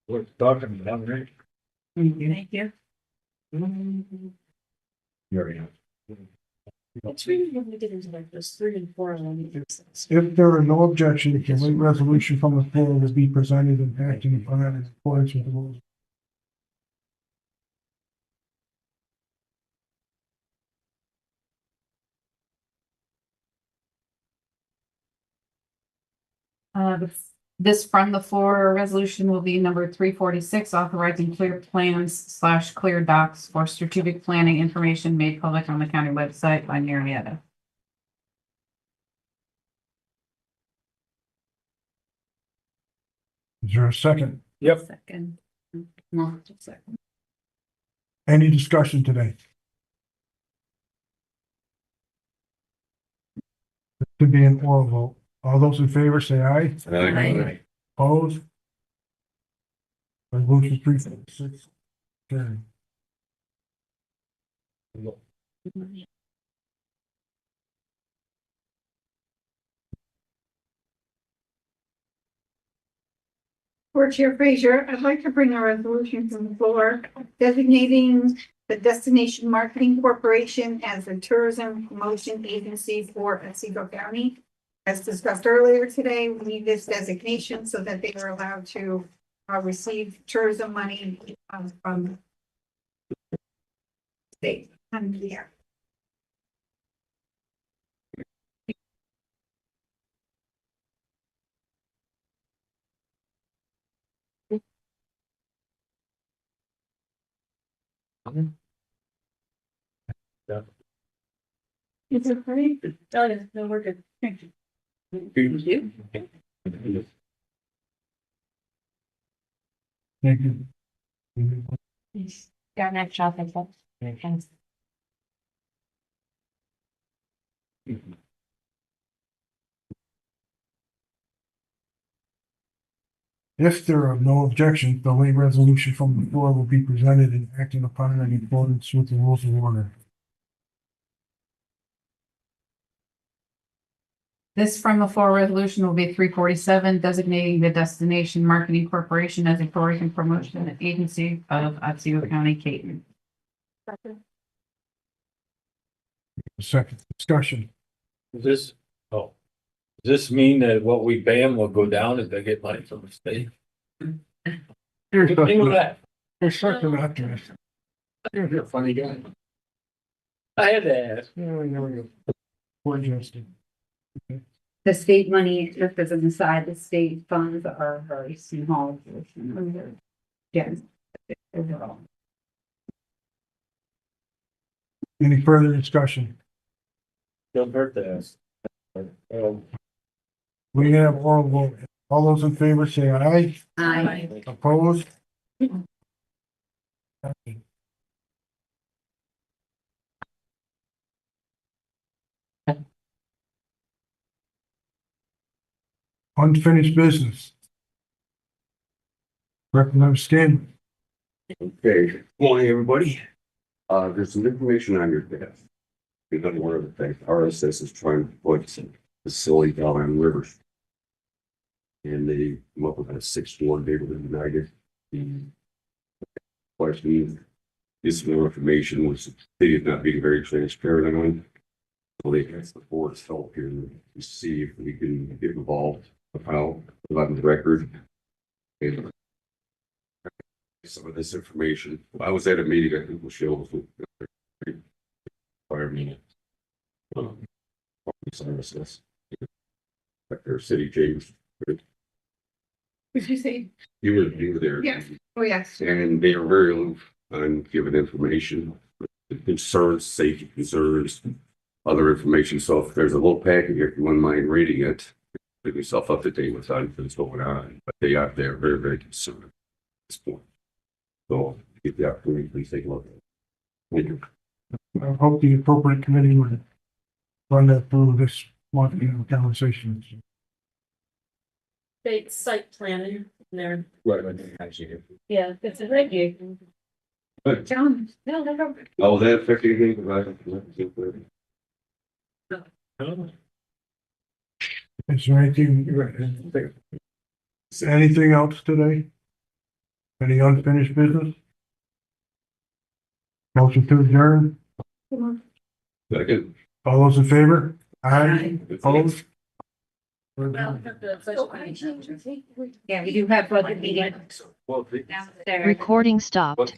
We're talking about it.
Thank you.
You already have.
It's really when we get into like this 3 and 4 and then
If there are no objections, the late resolution from the floor will be presented and acted upon in accordance with the rules.
This from the floor resolution will be number 346, authorizing clear plans / clear docs for strategic planning information made public on the county website by Marietta.
Is there a second?
Yep.
Second. No, just a second.
Any discussion today? To be an oral vote. All those in favor say aye.
Aye.
Opposed? Resolution 346. Carried.
Board Chair Frazier, I'd like to bring a resolution from the floor designating the Destination Marketing Corporation as a tourism promotion agency for Otsego County. As discussed earlier today, we need this designation so that they are allowed to receive tourism money from state and the year.
Is it free? Oh, yeah, no, we're good. Thank you.
Thank you.
Got an extra shopping box. Thanks.
If there are no objections, the late resolution from the floor will be presented and acted upon in accordance with the rules of order.
This from the floor resolution will be 347, designating the Destination Marketing Corporation as a tourism promotion agency of Otsego County, Caton.
Second discussion.
Does this mean that what we ban will go down if they get money from the state?
You're
Good thing with that.
such an optimist.
You're a funny guy. I had to ask.
Oh, there we go. Poor Justin.
The state money, just as an aside, the state funds are very small. Yes. Overall.
Any further discussion?
Don't hurt to ask.
We have oral vote. All those in favor say aye.
Aye.
Opposed? Unfinished business. Representative Stanley.
Okay, good morning, everybody. There's some information on your desk. Another one of the things, RSS is trying to put some facility down on River Street. And they come up with a 6-1 neighborhood united. Question is more information, which the city is not being very transparent on. So they asked the board's help here to see if we can get involved somehow, on the record. And some of this information. I was at a meeting, I think Michelle was prior meeting. Services. Like their city James.
Would you say?
You were there.
Yeah. Oh, yes.
And they are very aloof on giving information, concerns, safety concerns, other information. So if there's a little packet here, if you wouldn't mind reading it, put yourself up to date with what's going on. But they're very, very concerned at this point. So get the opportunity, please take a look. Thank you.
I hope the appropriate committee would run that through this one conversation.
State site planning there.
Right.
Yeah, it's a great view.
But
John, no.
will that affect anything?
Is there anything else today? Any unfinished business? Motion to adjourn?
Second.
All those in favor? Aye. Opposed?
Yeah, we do have budget meeting downstairs.
Recording stopped.